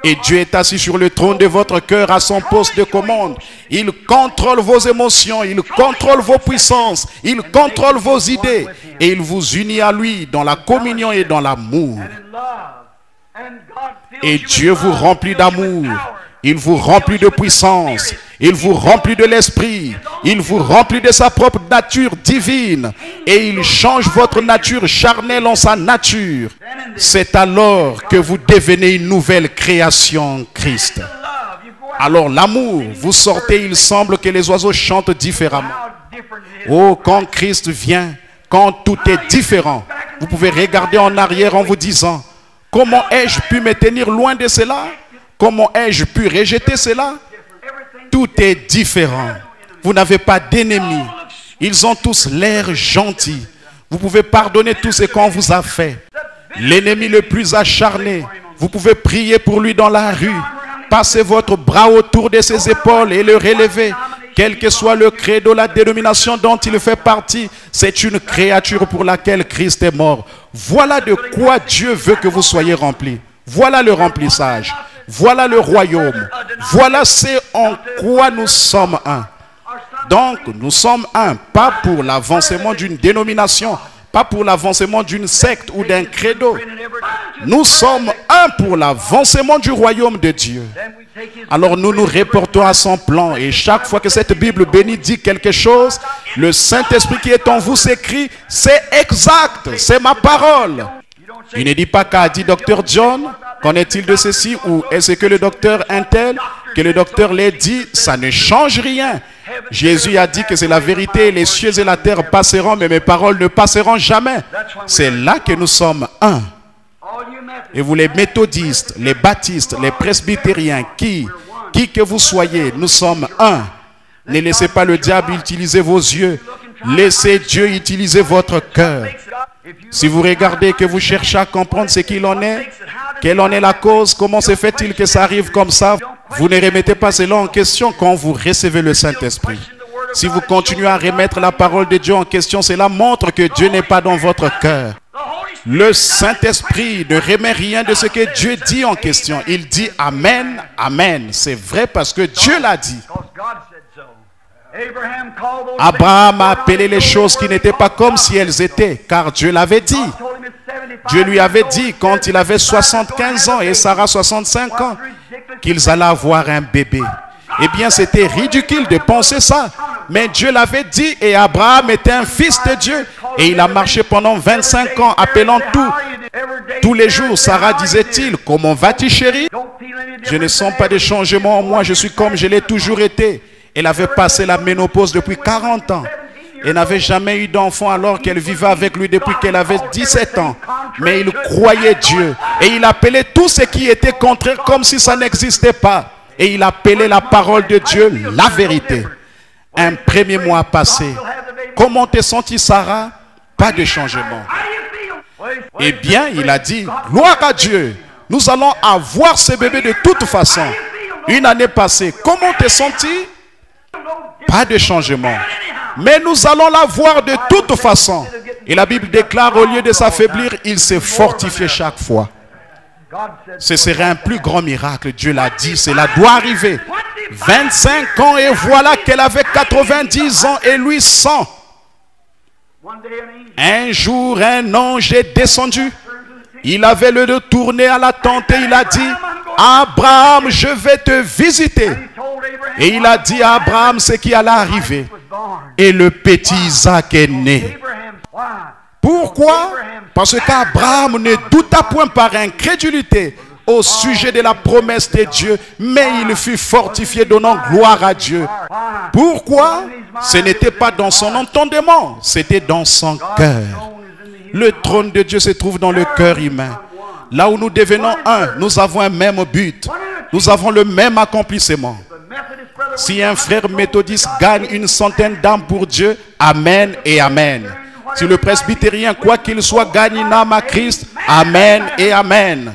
Et Dieu est assis sur le trône de votre cœur à son poste de commande. Il contrôle vos émotions, il contrôle vos puissances, il contrôle vos idées. Et il vous unit à lui dans la communion et dans l'amour. Et Dieu vous remplit d'amour. Il vous remplit de puissance. Il vous remplit de l'esprit. Il vous remplit de sa propre nature divine. Et il change votre nature charnelle en sa nature. C'est alors que vous devenez une nouvelle création en Christ. Alors l'amour, vous sortez, il semble que les oiseaux chantent différemment. Oh, quand Christ vient, quand tout est différent, vous pouvez regarder en arrière en vous disant, comment ai-je pu me tenir loin de cela? Comment ai-je pu rejeter cela? Tout est différent. Vous n'avez pas d'ennemis. Ils ont tous l'air gentils. Vous pouvez pardonner tout ce qu'on vous a fait. L'ennemi le plus acharné, vous pouvez prier pour lui dans la rue. Passez votre bras autour de ses épaules et le relever. Quel que soit le credo, la dénomination dont il fait partie, c'est une créature pour laquelle Christ est mort. Voilà de quoi Dieu veut que vous soyez remplis. Voilà le remplissage. Voilà le royaume. Voilà ce en quoi nous sommes un. Donc, nous sommes un, pas pour l'avancement d'une dénomination, pas pour l'avancement d'une secte ou d'un credo. Nous sommes un pour l'avancement du royaume de Dieu. Alors nous nous reportons à son plan et chaque fois que cette Bible bénie dit quelque chose, le Saint-Esprit qui est en vous s'écrit, c'est exact, c'est ma parole. Il ne dit pas qu'a dit Dr. John, qu'en est-il de ceci ou est-ce que le docteur Intel, que le docteur l'ait dit, ça ne change rien. Jésus a dit que c'est la vérité, les cieux et la terre passeront, mais mes paroles ne passeront jamais. C'est là que nous sommes un. Et vous les méthodistes, les baptistes, les presbytériens, qui que vous soyez, nous sommes un. Ne laissez pas le diable utiliser vos yeux. Laissez Dieu utiliser votre cœur. Si vous regardez que vous cherchez à comprendre ce qu'il en est, quelle en est la cause, comment se fait-il que ça arrive comme ça, vous ne remettez pas cela en question quand vous recevez le Saint-Esprit. Si vous continuez à remettre la parole de Dieu en question, cela montre que Dieu n'est pas dans votre cœur. Le Saint-Esprit ne remet rien de ce que Dieu dit en question. Il dit Amen, Amen. C'est vrai parce que Dieu l'a dit. Abraham a appelé les choses qui n'étaient pas comme si elles étaient, car Dieu l'avait dit. Dieu lui avait dit quand il avait 75 ans et Sarah 65 ans qu'ils allaient avoir un bébé. Eh bien, c'était ridicule de penser ça. Mais Dieu l'avait dit et Abraham était un fils de Dieu. Et il a marché pendant 25 ans appelant tout. Tous les jours, Sarah disait-il, comment vas-tu chérie? Je ne sens pas de changement en moi, je suis comme je l'ai toujours été. Elle avait passé la ménopause depuis 40 ans. et n'avait jamais eu d'enfant alors qu'elle vivait avec lui depuis qu'elle avait 17 ans. Mais il croyait Dieu et il appelait tout ce qui était contraire comme si ça n'existait pas. Et il appelait la parole de Dieu la vérité. Un premier mois passé. Comment te sens-tu, Sarah? Pas de changement. Eh bien, il a dit, gloire à Dieu. Nous allons avoir ce bébé de toute façon. Une année passée. Comment te sens-tu? Pas de changement. Mais nous allons l'avoir de toute façon. Et la Bible déclare, au lieu de s'affaiblir, il s'est fortifié chaque fois. Ce serait un plus grand miracle. Dieu l'a dit, cela doit arriver. 25 ans et voilà qu'elle avait 90 ans et lui 100. Un jour, un ange est descendu. Il avait le de tourner à la tente et il a dit, Abraham, je vais te visiter. Et il a dit à Abraham ce qui allait arriver. Et le petit Isaac est né. Pourquoi? Parce qu'Abraham ne douta point par incrédulité au sujet de la promesse de Dieu, mais il fut fortifié donnant gloire à Dieu. Pourquoi? Ce n'était pas dans son entendement, c'était dans son cœur. Le trône de Dieu se trouve dans le cœur humain. Là où nous devenons un, nous avons un même but. Nous avons le même accomplissement. Si un frère méthodiste gagne une centaine d'âmes pour Dieu, amen et amen. Si le presbytérien, quoi qu'il soit, gagne une âme à Christ, amen et amen.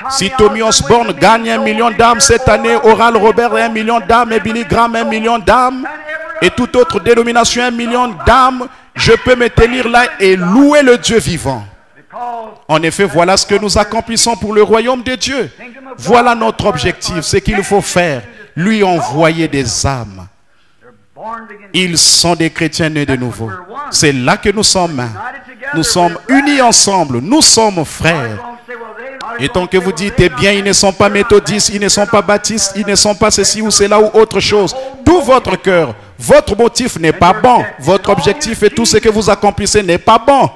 Si Tommy Osborne gagne 1 million d'âmes cette année, Oral Robert 1 million d'âmes et Billy Graham 1 million d'âmes, et toute autre dénomination 1 million d'âmes, je peux me tenir là et louer le Dieu vivant. En effet, voilà ce que nous accomplissons pour le royaume de Dieu. Voilà notre objectif, ce qu'il faut faire. Lui envoyer des âmes. Ils sont des chrétiens nés de nouveau. C'est là que nous sommes. Nous sommes unis ensemble. Nous sommes frères. Et tant que vous dites, eh bien, ils ne sont pas méthodistes, ils ne sont pas baptistes, ils ne sont pas ceci ou cela ou autre chose. Tout votre cœur, votre motif n'est pas bon. Votre objectif et tout ce que vous accomplissez n'est pas bon.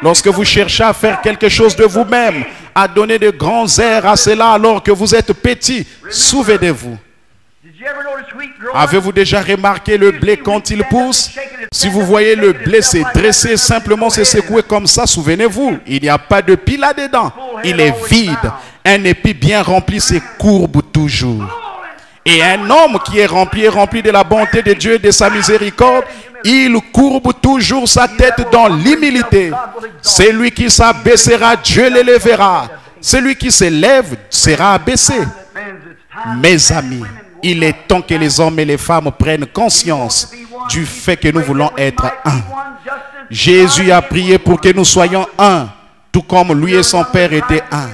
Lorsque vous cherchez à faire quelque chose de vous-même, à donner de grands airs à cela alors que vous êtes petit, souvenez-vous. Avez-vous déjà remarqué le blé quand il pousse? Si vous voyez le blé se dresser, simplement se secouer comme ça, souvenez-vous, il n'y a pas de pile là-dedans. Il est vide. Un épi bien rempli se courbe toujours. Et un homme qui est rempli de la bonté de Dieu et de sa miséricorde, il courbe toujours sa tête dans l'humilité. Celui qui s'abaissera, Dieu l'élèvera. Celui qui s'élève sera abaissé. Mes amis, il est temps que les hommes et les femmes prennent conscience du fait que nous voulons être un. Jésus a prié pour que nous soyons un, tout comme lui et son Père étaient un.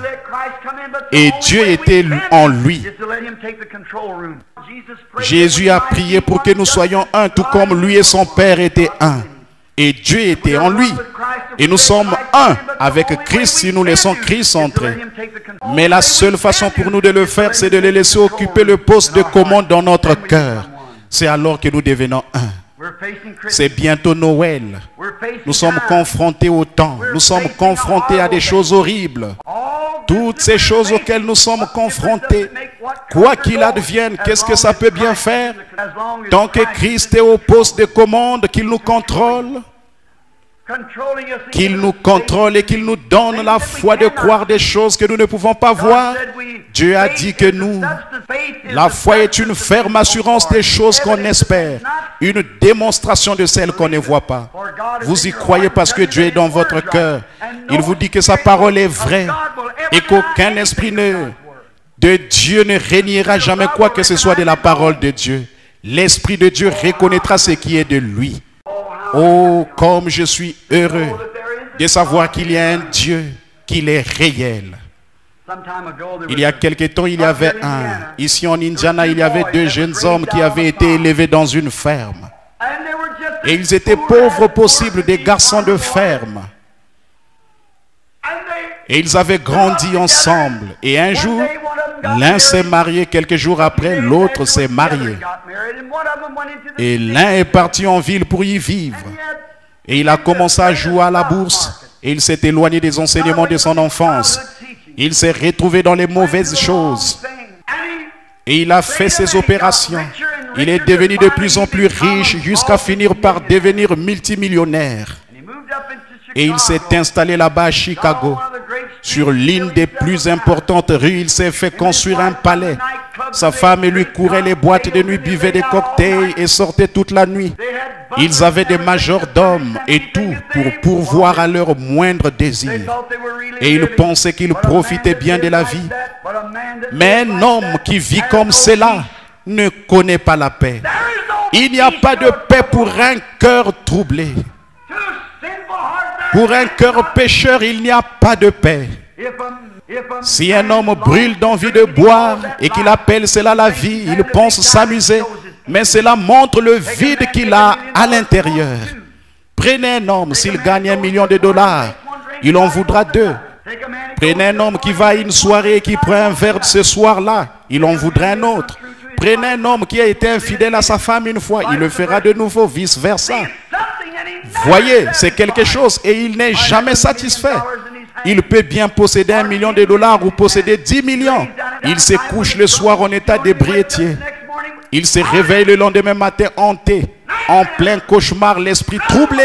Et Dieu était en lui. Jésus a prié pour que nous soyons un, tout comme lui et son Père étaient un. Et Dieu était en lui. Et nous sommes un avec Christ si nous laissons Christ entrer. Mais la seule façon pour nous de le faire, c'est de le laisser occuper le poste de commande dans notre cœur. C'est alors que nous devenons un. C'est bientôt Noël. Nous sommes confrontés au temps. Nous sommes confrontés à des choses horribles. Toutes ces choses auxquelles nous sommes confrontés, quoi qu'il advienne, qu'est-ce que ça peut bien faire? Tant que Christ est au poste de commande, qu'il nous contrôle, et qu'il nous donne la foi de croire des choses que nous ne pouvons pas voir. Dieu a dit que la foi est une ferme assurance des choses qu'on espère, une démonstration de celles qu'on ne voit pas. Vous y croyez parce que Dieu est dans votre cœur. Il vous dit que sa parole est vraie et qu'aucun esprit de Dieu ne régnera jamais quoi que ce soit de la parole de Dieu. L'Esprit de Dieu reconnaîtra ce qui est de lui. Oh, comme je suis heureux de savoir qu'il y a un Dieu, qu'il est réel. Il y a quelque temps, il y avait ici en Indiana, il y avait 2 jeunes hommes qui avaient été élevés dans une ferme. Et ils étaient pauvres possibles, des garçons de ferme. Et ils avaient grandi ensemble. Et un jour, l'un s'est marié, quelques jours après, l'autre s'est marié. Et l'un est parti en ville pour y vivre. Et il a commencé à jouer à la bourse. Et il s'est éloigné des enseignements de son enfance. Il s'est retrouvé dans les mauvaises choses. Et il a fait ses opérations. Il est devenu de plus en plus riche jusqu'à finir par devenir multimillionnaire. Et il s'est installé là-bas à Chicago. Sur l'une des plus importantes rues, il s'est fait construire un palais. Sa femme et lui couraient les boîtes de nuit, buvaient des cocktails et sortaient toute la nuit. Ils avaient des majordomes et tout pour pourvoir à leurs moindres désirs. Et ils pensaient qu'ils profitaient bien de la vie. Mais un homme qui vit comme cela ne connaît pas la paix. Il n'y a pas de paix pour un cœur troublé. Pour un cœur pécheur, il n'y a pas de paix. Si un homme brûle d'envie de boire et qu'il appelle cela la vie, il pense s'amuser, mais cela montre le vide qu'il a à l'intérieur. Prenez un homme, s'il gagne $1 million, il en voudra 2. Prenez un homme qui va à une soirée et qui prend un verre ce soir-là, il en voudra un autre. Prenez un homme qui a été infidèle à sa femme une fois, il le fera de nouveau, vice-versa. Voyez, c'est quelque chose et il n'est jamais satisfait. Il peut bien posséder $1 million ou posséder 10 millions. Il se couche le soir en état d'ébriété. Il se réveille le lendemain matin hanté, en plein cauchemar, l'esprit troublé.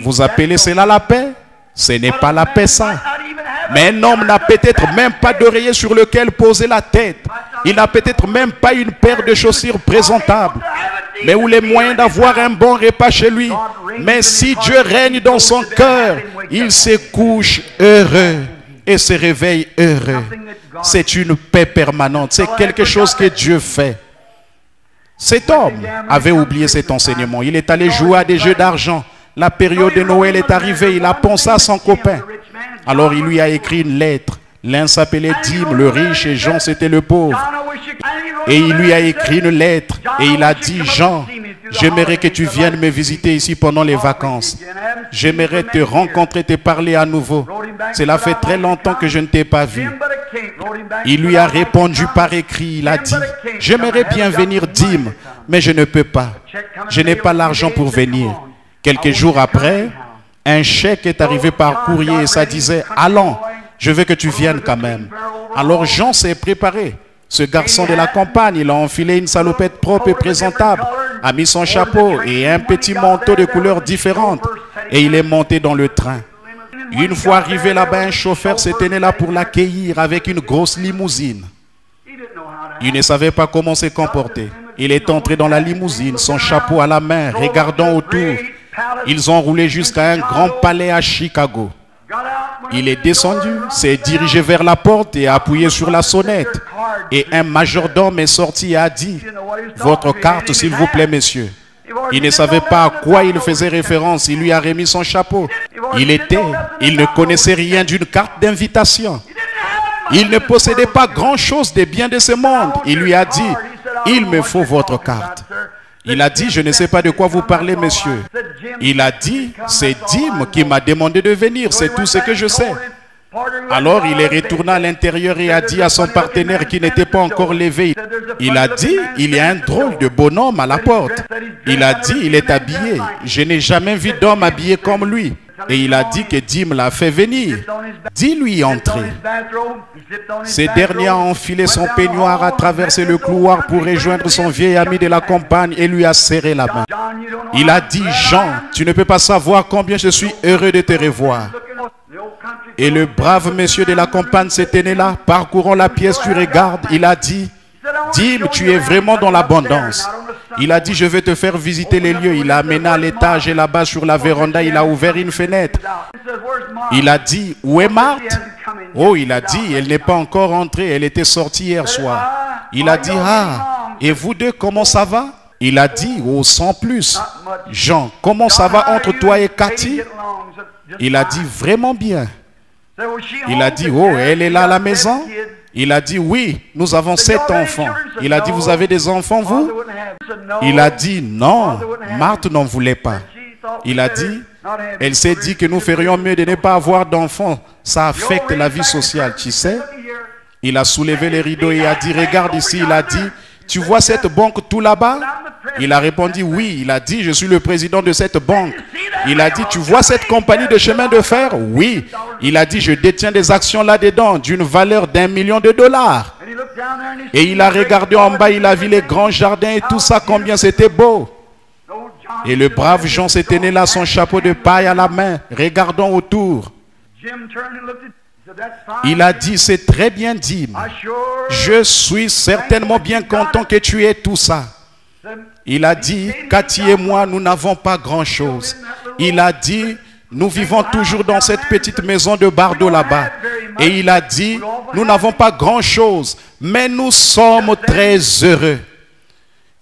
Vous appelez cela la paix? Ce n'est pas la paix, ça. Mais un homme n'a peut-être même pas d'oreiller sur lequel poser la tête. Il n'a peut-être même pas une paire de chaussures présentables, mais ou les moyens d'avoir un bon repas chez lui. Mais si Dieu règne dans son cœur, il se couche heureux et se réveille heureux. C'est une paix permanente. C'est quelque chose que Dieu fait. Cet homme avait oublié cet enseignement. Il est allé jouer à des jeux d'argent. La période de Noël est arrivée. Il a pensé à son copain. Alors il lui a écrit une lettre. L'un s'appelait Dim, le riche, et Jean, c'était le pauvre. Et il lui a écrit une lettre. Et il a dit, Jean, j'aimerais que tu viennes me visiter ici pendant les vacances. J'aimerais te rencontrer, te parler à nouveau. Cela fait très longtemps que je ne t'ai pas vu. Il lui a répondu par écrit. Il a dit, j'aimerais bien venir, Dim, mais je ne peux pas. Je n'ai pas l'argent pour venir. Quelques jours après, un chèque est arrivé par courrier et ça disait, allons, je veux que tu viennes quand même. Alors Jean s'est préparé. Ce garçon de la campagne, il a enfilé une salopette propre et présentable, a mis son chapeau et un petit manteau de couleurs différentes. Et il est monté dans le train. Une fois arrivé là-bas, un chauffeur se tenait là pour l'accueillir avec une grosse limousine. Il ne savait pas comment se comporter. Il est entré dans la limousine, son chapeau à la main, regardant autour. Ils ont roulé jusqu'à un grand palais à Chicago. Il est descendu, s'est dirigé vers la porte et a appuyé sur la sonnette. Et un majordome est sorti et a dit, votre carte s'il vous plaît, monsieur. Il ne savait pas à quoi il faisait référence. Il lui a remis son chapeau. Il ne connaissait rien d'une carte d'invitation. Il ne possédait pas grand-chose des biens de ce monde. Il lui a dit, il me faut votre carte. Il a dit, je ne sais pas de quoi vous parlez, monsieur. Il a dit, c'est Dim qui m'a demandé de venir, c'est tout ce que je sais. Alors il est retourné à l'intérieur et a dit à son partenaire qui n'était pas encore levé. Il a dit, il y a un drôle de bonhomme à la porte. Il a dit, il est habillé. Je n'ai jamais vu d'homme habillé comme lui. Et il a dit que Dim l'a fait venir. Dis-lui entrer. Ce dernier a enfilé son peignoir, a traversé le couloir pour rejoindre son vieil ami de la campagne et lui a serré la main. Il a dit, Jean, tu ne peux pas savoir combien je suis heureux de te revoir. Et le brave monsieur de la campagne se tenait là, parcourant la pièce du regard. Il a dit, Dim, tu es vraiment dans l'abondance. Il a dit, je vais te faire visiter les lieux. Il l'a amené à l'étage et là-bas sur la véranda, il a ouvert une fenêtre. Il a dit, où est Marthe? Oh, il a dit, elle n'est pas encore entrée, elle était sortie hier soir. Il a dit, ah, et vous deux, comment ça va? Il a dit, oh, sans plus. Jean, comment ça va entre toi et Cathy? Il a dit, vraiment bien. Il a dit, oh, elle est là à la maison? Il a dit, oui, nous avons 7 enfants. Il a dit, vous avez des enfants, vous? Il a dit, non, Marthe n'en voulait pas. Il a dit, elle s'est dit que nous ferions mieux de ne pas avoir d'enfants. Ça affecte la vie sociale, tu sais. Il a soulevé les rideaux et a dit, regarde ici. Il a dit, tu vois cette banque tout là-bas? Il a répondu, oui. Il a dit, je suis le président de cette banque. Il a dit, tu vois cette compagnie de chemin de fer? Oui. Il a dit, je détiens des actions là-dedans d'une valeur d'1 million de dollars. Et il a regardé en bas, il a vu les grands jardins et tout ça, combien c'était beau. Et le brave Jean s'est tenu là, son chapeau de paille à la main, regardant autour. Il a dit, c'est très bien dit. Je suis certainement bien content que tu aies tout ça. Il a dit, Cathy et moi, nous n'avons pas grand-chose. Il a dit, nous vivons toujours dans cette petite maison de bardeau là-bas. Et il a dit, nous n'avons pas grand-chose, mais nous sommes très heureux.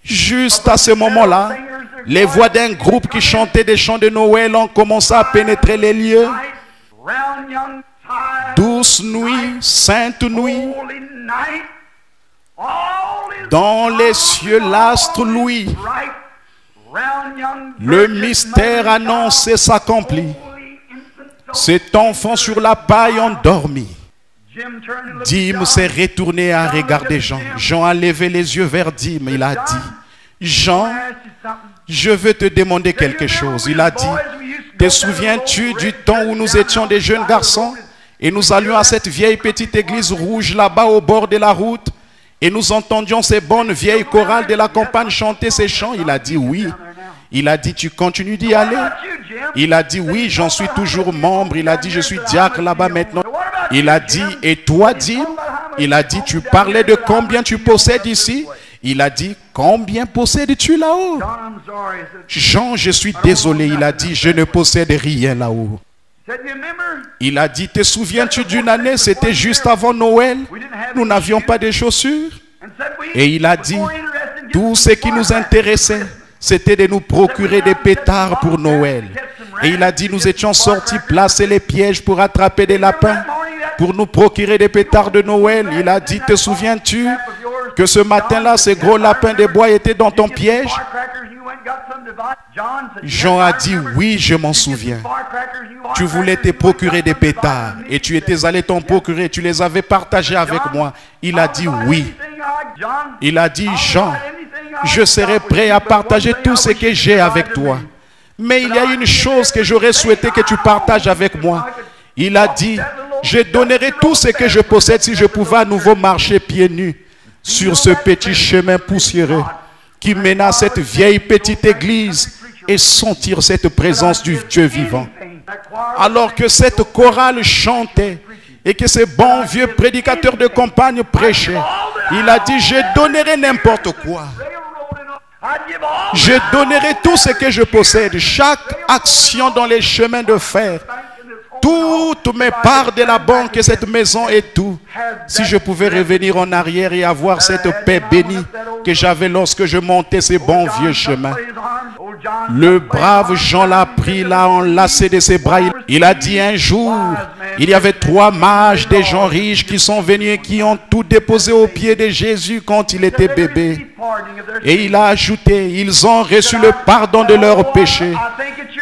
Juste à ce moment-là, les voix d'un groupe qui chantait des chants de Noël ont commencé à pénétrer les lieux. Douce nuit, sainte nuit, dans les cieux l'astre luit. Le mystère annoncé s'accomplit. Cet enfant sur la paille endormi. Dim s'est retourné à regarder Jean. Jean a levé les yeux vers Dim. Il a dit, Jean, je veux te demander quelque chose. Il a dit, te souviens-tu du temps où nous étions des jeunes garçons et nous allions à cette vieille petite église rouge là-bas au bord de la route et nous entendions ces bonnes vieilles chorales de la campagne chanter ces chants? Il a dit oui. Il a dit, tu continues d'y aller? Il a dit oui, j'en suis toujours membre. Il a dit, je suis diacre là-bas maintenant. Il a dit, et toi, Dim? Il a dit, tu parlais de combien tu possèdes ici? Il a dit, combien possèdes-tu là-haut? Jean, je suis désolé. Il a dit, je ne possède rien là-haut. Il a dit, te souviens-tu d'une année, c'était juste avant Noël, nous n'avions pas de chaussures? Et il a dit, tout ce qui nous intéressait, c'était de nous procurer des pétards pour Noël. Et il a dit, nous étions sortis placer les pièges pour attraper des lapins, pour nous procurer des pétards de Noël. Il a dit, te souviens-tu que ce matin-là, ces gros lapins de bois étaient dans ton piège? Jean a dit, oui, je m'en souviens. Tu voulais te procurer des pétards et tu étais allé t'en procurer, tu les avais partagés avec moi. Il a dit oui. Il a dit, Jean, je serai prêt à partager tout ce que j'ai avec toi. Mais il y a une chose que j'aurais souhaité que tu partages avec moi. Il a dit, je donnerai tout ce que je possède si je pouvais à nouveau marcher pieds nus sur ce petit chemin poussiéreux qui mène à cette vieille petite église et sentir cette présence du Dieu vivant. Alors que cette chorale chantait et que ces bons vieux prédicateurs de campagne prêchaient, il a dit, je donnerai n'importe quoi. Je donnerai tout ce que je possède, chaque action dans les chemins de fer, toutes mes parts de la banque et cette maison et tout. Si je pouvais revenir en arrière et avoir cette paix bénie que j'avais lorsque je montais ces bons vieux chemins. Le brave Jean l'a pris, l'a enlacé de ses bras. Il a dit un jour, il y avait 3 mages, des gens riches qui sont venus et qui ont tout déposé aux pieds de Jésus quand il était bébé. Et il a ajouté, ils ont reçu le pardon de leurs péchés.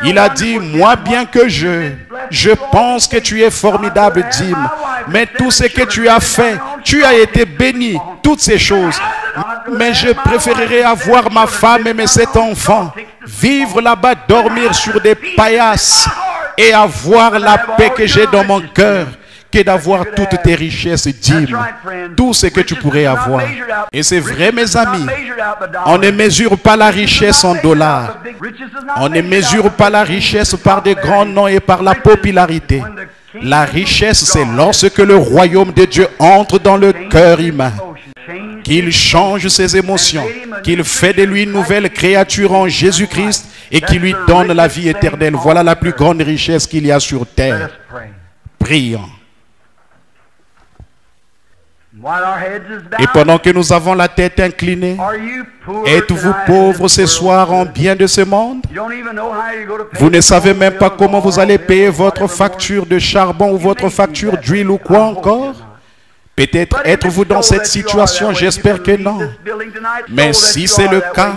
Il a dit, moi bien que je pense que tu es formidable, Dim. Mais tout ce que tu as fait, tu as été béni, toutes ces choses. Mais je préférerais avoir ma femme et mes 7 enfants, vivre là-bas, dormir sur des paillasses et avoir la paix que j'ai dans mon cœur que d'avoir toutes tes richesses, Dim, tout ce que tu pourrais avoir. Et c'est vrai, mes amis, on ne mesure pas la richesse en dollars. On ne mesure pas la richesse par des grands noms et par la popularité. La richesse, c'est lorsque le royaume de Dieu entre dans le cœur humain, qu'il change ses émotions, qu'il fait de lui une nouvelle créature en Jésus-Christ et qu'il lui donne la vie éternelle. Voilà la plus grande richesse qu'il y a sur terre. Prions. Et pendant que nous avons la tête inclinée, êtes-vous pauvres ce soir en bien de ce monde? Vous ne savez même pas comment vous allez payer votre facture de charbon ou votre facture d'huile ou quoi encore? Peut-être êtes-vous dans cette situation, j'espère que non. Mais si c'est le cas,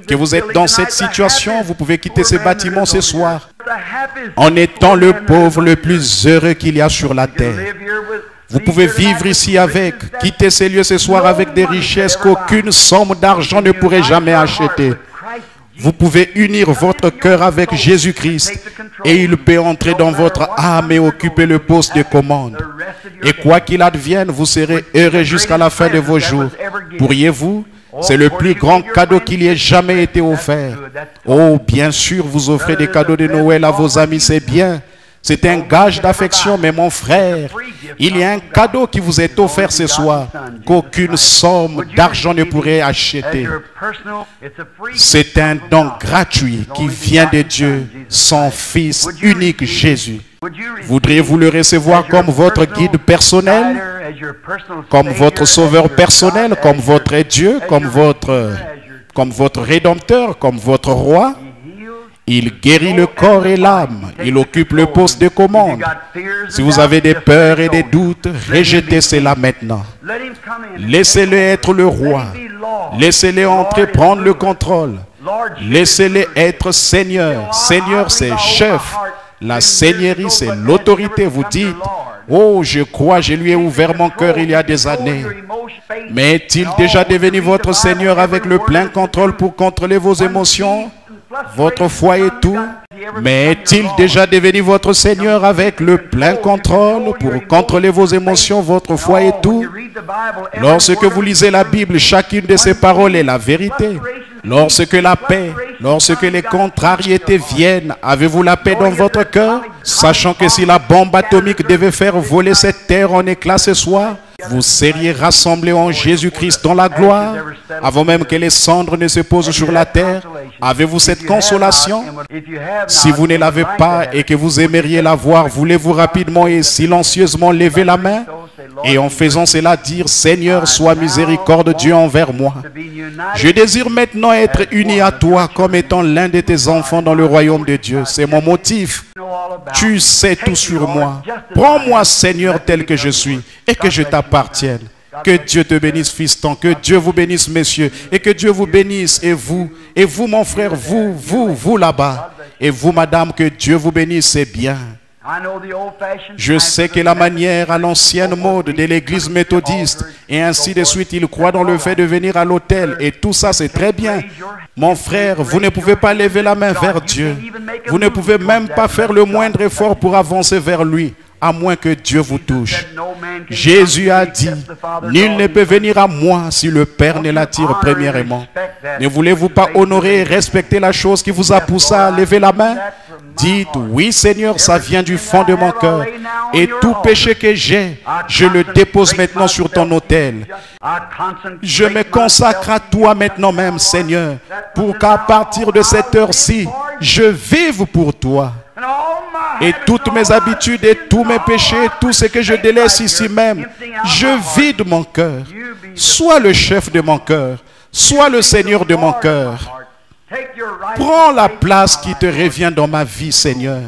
que vous êtes dans cette situation, vous pouvez quitter ce bâtiment ce soir en étant le pauvre le plus heureux qu'il y a sur la terre. Vous pouvez vivre ici avec, quitter ces lieux ce soir avec des richesses qu'aucune somme d'argent ne pourrait jamais acheter. Vous pouvez unir votre cœur avec Jésus-Christ et il peut entrer dans votre âme et occuper le poste de commande. Et quoi qu'il advienne, vous serez heureux jusqu'à la fin de vos jours. Pourriez-vous? C'est le plus grand cadeau qu'il y ait jamais été offert. Oh, bien sûr, vous offrez des cadeaux de Noël à vos amis, c'est bien. C'est un gage d'affection, mais mon frère, il y a un cadeau qui vous est offert ce soir qu'aucune somme d'argent ne pourrait acheter. C'est un don gratuit qui vient de Dieu, son Fils unique Jésus. Voudriez-vous le recevoir comme votre guide personnel, comme votre sauveur personnel, comme votre Dieu, comme votre rédempteur, comme votre roi? Il guérit le corps et l'âme. Il occupe le poste de commande. Si vous avez des peurs et des doutes, rejetez cela maintenant. Laissez-le être le roi. Laissez-le entrer, prendre le contrôle. Laissez-le être Seigneur. Seigneur, c'est chef. La seigneurie, c'est l'autorité. Vous dites, oh, je crois, je lui ai ouvert mon cœur il y a des années. Mais est-il déjà devenu votre Seigneur avec le plein contrôle pour contrôler vos émotions, votre foi et tout? Mais est-il déjà devenu votre Seigneur avec le plein contrôle pour contrôler vos émotions, votre foi et tout? Lorsque vous lisez la Bible, chacune de ces paroles est la vérité. Lorsque la paix, lorsque les contrariétés viennent, avez-vous la paix dans votre cœur? Sachant que si la bombe atomique devait faire voler cette terre en éclats ce soir, vous seriez rassemblés en Jésus-Christ dans la gloire, avant même que les cendres ne se posent sur la terre. Avez-vous cette consolation? Si vous ne l'avez pas et que vous aimeriez l'avoir, voulez-vous rapidement et silencieusement lever la main? Et en faisant cela, dire, Seigneur, sois miséricordieux envers moi. Je désire maintenant être uni à toi comme étant l'un de tes enfants dans le royaume de Dieu. C'est mon motif. Tu sais tout sur moi. Prends-moi, Seigneur, tel que je suis et que je t'appartienne. Que Dieu te bénisse, fiston. Que Dieu vous bénisse, messieurs. Et que Dieu vous bénisse. Et vous, mon frère, vous là-bas. Et vous, madame, que Dieu vous bénisse, c'est bien. Je sais que la manière à l'ancienne mode de l'église méthodiste et ainsi de suite, il croit dans le fait de venir à l'autel et tout ça c'est très bien. Mon frère, vous ne pouvez pas lever la main vers Dieu. Vous ne pouvez même pas faire le moindre effort pour avancer vers lui, à moins que Dieu vous touche. Jésus a dit, nul ne peut venir à moi si le Père ne l'attire premièrement. Ne voulez-vous pas honorer et respecter la chose qui vous a poussé à lever la main? Dites, oui Seigneur, ça vient du fond de mon cœur. Et tout péché que j'ai, je le dépose maintenant sur ton autel. Je me consacre à toi maintenant même, Seigneur, pour qu'à partir de cette heure-ci, je vive pour toi. Et toutes mes habitudes et tous mes péchés, tout ce que je délaisse ici même, je vide mon cœur. Sois le chef de mon cœur, sois le Seigneur de mon cœur. Prends la place qui te revient dans ma vie, Seigneur,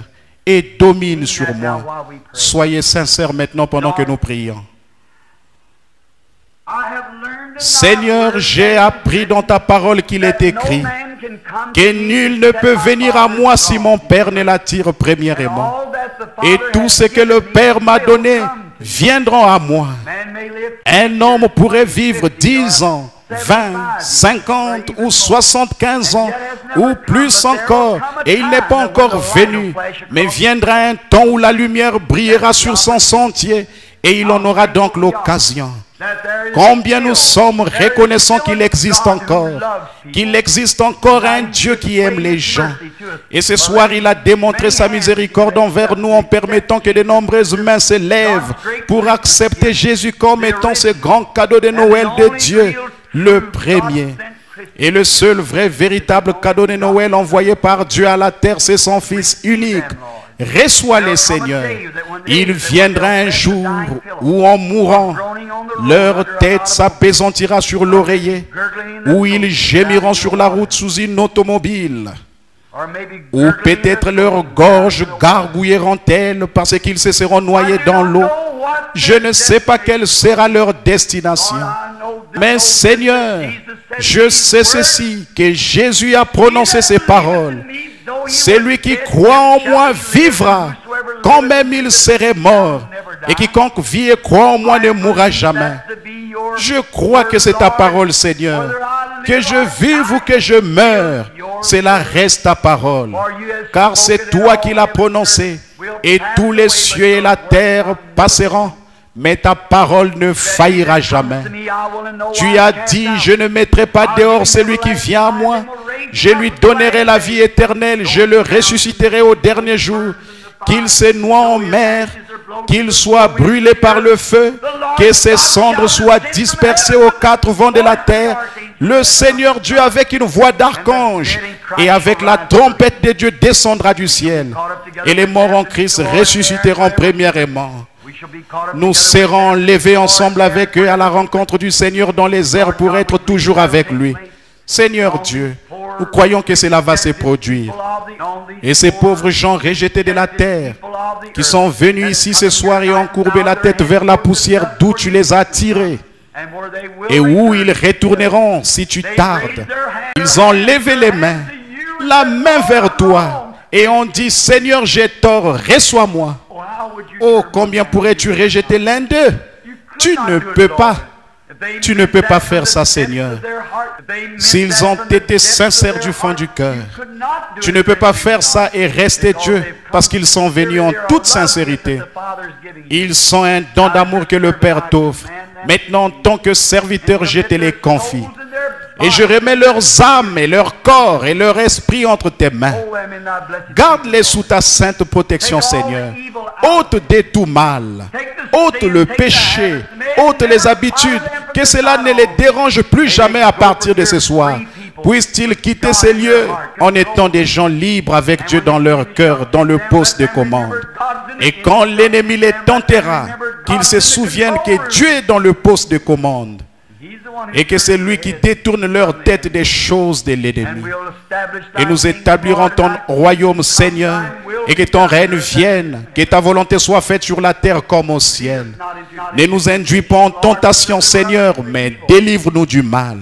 et domine sur moi. Soyez sincères maintenant pendant que nous prions. Seigneur, j'ai appris dans ta parole qu'il est écrit que nul ne peut venir à moi si mon Père ne l'attire premièrement. Et tout ce que le Père m'a donné viendront à moi. Un homme pourrait vivre 10 ans, 20, 50 ou 75 ans ou plus encore et il n'est pas encore venu, mais viendra un temps où la lumière brillera sur son sentier et il en aura donc l'occasion. Combien nous sommes reconnaissants qu'il existe encore un Dieu qui aime les gens. Et ce soir, il a démontré sa miséricorde envers nous en permettant que de nombreuses mains se lèvent pour accepter Jésus comme étant ce grand cadeau de Noël de Dieu, le premier. Et le seul vrai, véritable cadeau de Noël envoyé par Dieu à la terre, c'est son Fils unique. Reçois-les, Seigneur. Il viendra un jour où en mourant, leur tête s'appesantira sur l'oreiller, où ils gémiront sur la route sous une automobile, ou peut-être leur gorge gargouilleront-elles parce qu'ils se seront noyés dans l'eau. Je ne sais pas quelle sera leur destination. Mais Seigneur, je sais ceci, que Jésus a prononcé ces paroles. Celui qui croit en moi vivra, quand même il serait mort. Et quiconque vit et croit en moi ne mourra jamais. Je crois que c'est ta parole, Seigneur. Que je vive ou que je meure, cela reste ta parole. Car c'est toi qui l'as prononcé. Et tous les cieux et la terre passeront, mais ta parole ne faillira jamais. Tu as dit, je ne mettrai pas dehors celui qui vient à moi. Je lui donnerai la vie éternelle, je le ressusciterai au dernier jour. Qu'il se noie en mer, qu'il soit brûlé par le feu, que ses cendres soient dispersées aux quatre vents de la terre. Le Seigneur Dieu avec une voix d'archange et avec la trompette de Dieu descendra du ciel. Et les morts en Christ ressusciteront premièrement. Nous serons enlevés ensemble avec eux à la rencontre du Seigneur dans les airs pour être toujours avec lui. Seigneur Dieu, nous croyons que cela va se produire. Et ces pauvres gens rejetés de la terre, qui sont venus ici ce soir et ont courbé la tête vers la poussière d'où tu les as tirés, et où ils retourneront si tu tardes, ils ont levé les mains, la main vers toi, et ont dit, Seigneur, j'ai tort, reçois-moi. Oh, combien pourrais-tu rejeter l'un d'eux? Tu ne peux pas. Tu ne peux pas faire ça, Seigneur. S'ils ont été sincères du fond du cœur, tu ne peux pas faire ça et rester Dieu, parce qu'ils sont venus en toute sincérité. Ils sont un don d'amour que le Père t'offre. Maintenant, en tant que serviteur, je te les confie. Et je remets leurs âmes et leur corps et leur esprit entre tes mains. Garde-les sous ta sainte protection, Seigneur. Ôte de tout mal. Ôte le péché. Ôte les habitudes. Que cela ne les dérange plus jamais à partir de ce soir. Puissent-ils quitter ces lieux en étant des gens libres avec Dieu dans leur cœur, dans le poste de commande. Et quand l'ennemi les tentera, qu'ils se souviennent que Dieu est dans le poste de commande. Et que c'est lui qui détourne leur tête des choses de l'ennemi. Et nous établirons ton royaume, Seigneur, et que ton règne vienne, que ta volonté soit faite sur la terre comme au ciel. Ne nous induis pas en tentation, Seigneur, mais délivre-nous du mal.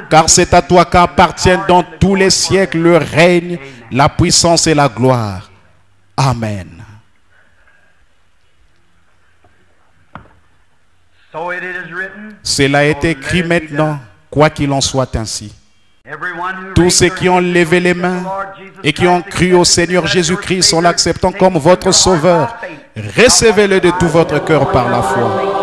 Car c'est à toi qu'appartiennent dans tous les siècles le règne, la puissance et la gloire. Amen. Cela est écrit maintenant, quoi qu'il en soit ainsi. Tous ceux qui ont levé les mains et qui ont cru au Seigneur Jésus-Christ en l'acceptant comme votre sauveur, recevez-le de tout votre cœur par la foi.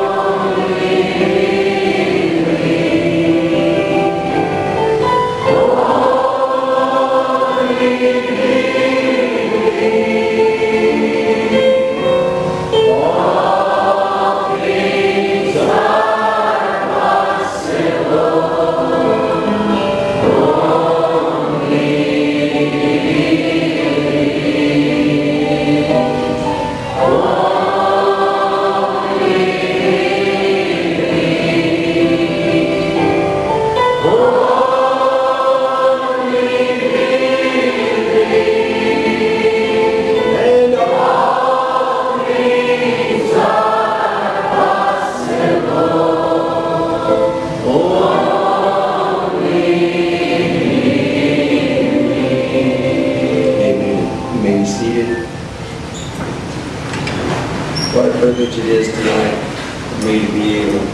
It is tonight for me to be able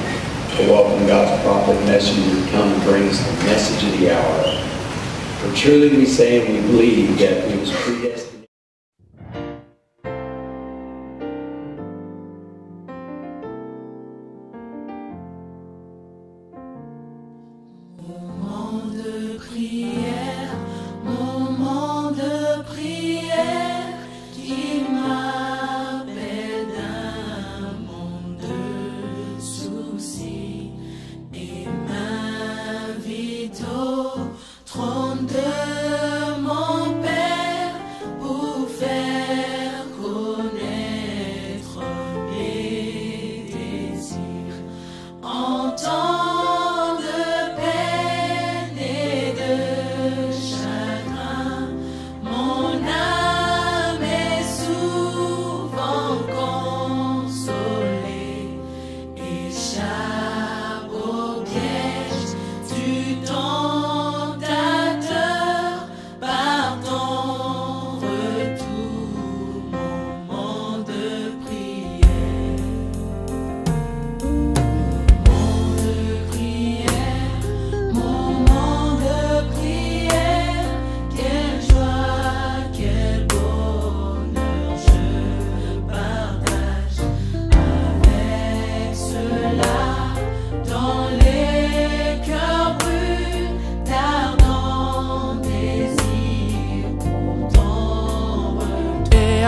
to welcome God's prophet messenger to come and bring us the message of the hour. For truly we say and we believe that it was predestined. Trône de mon Père.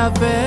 avec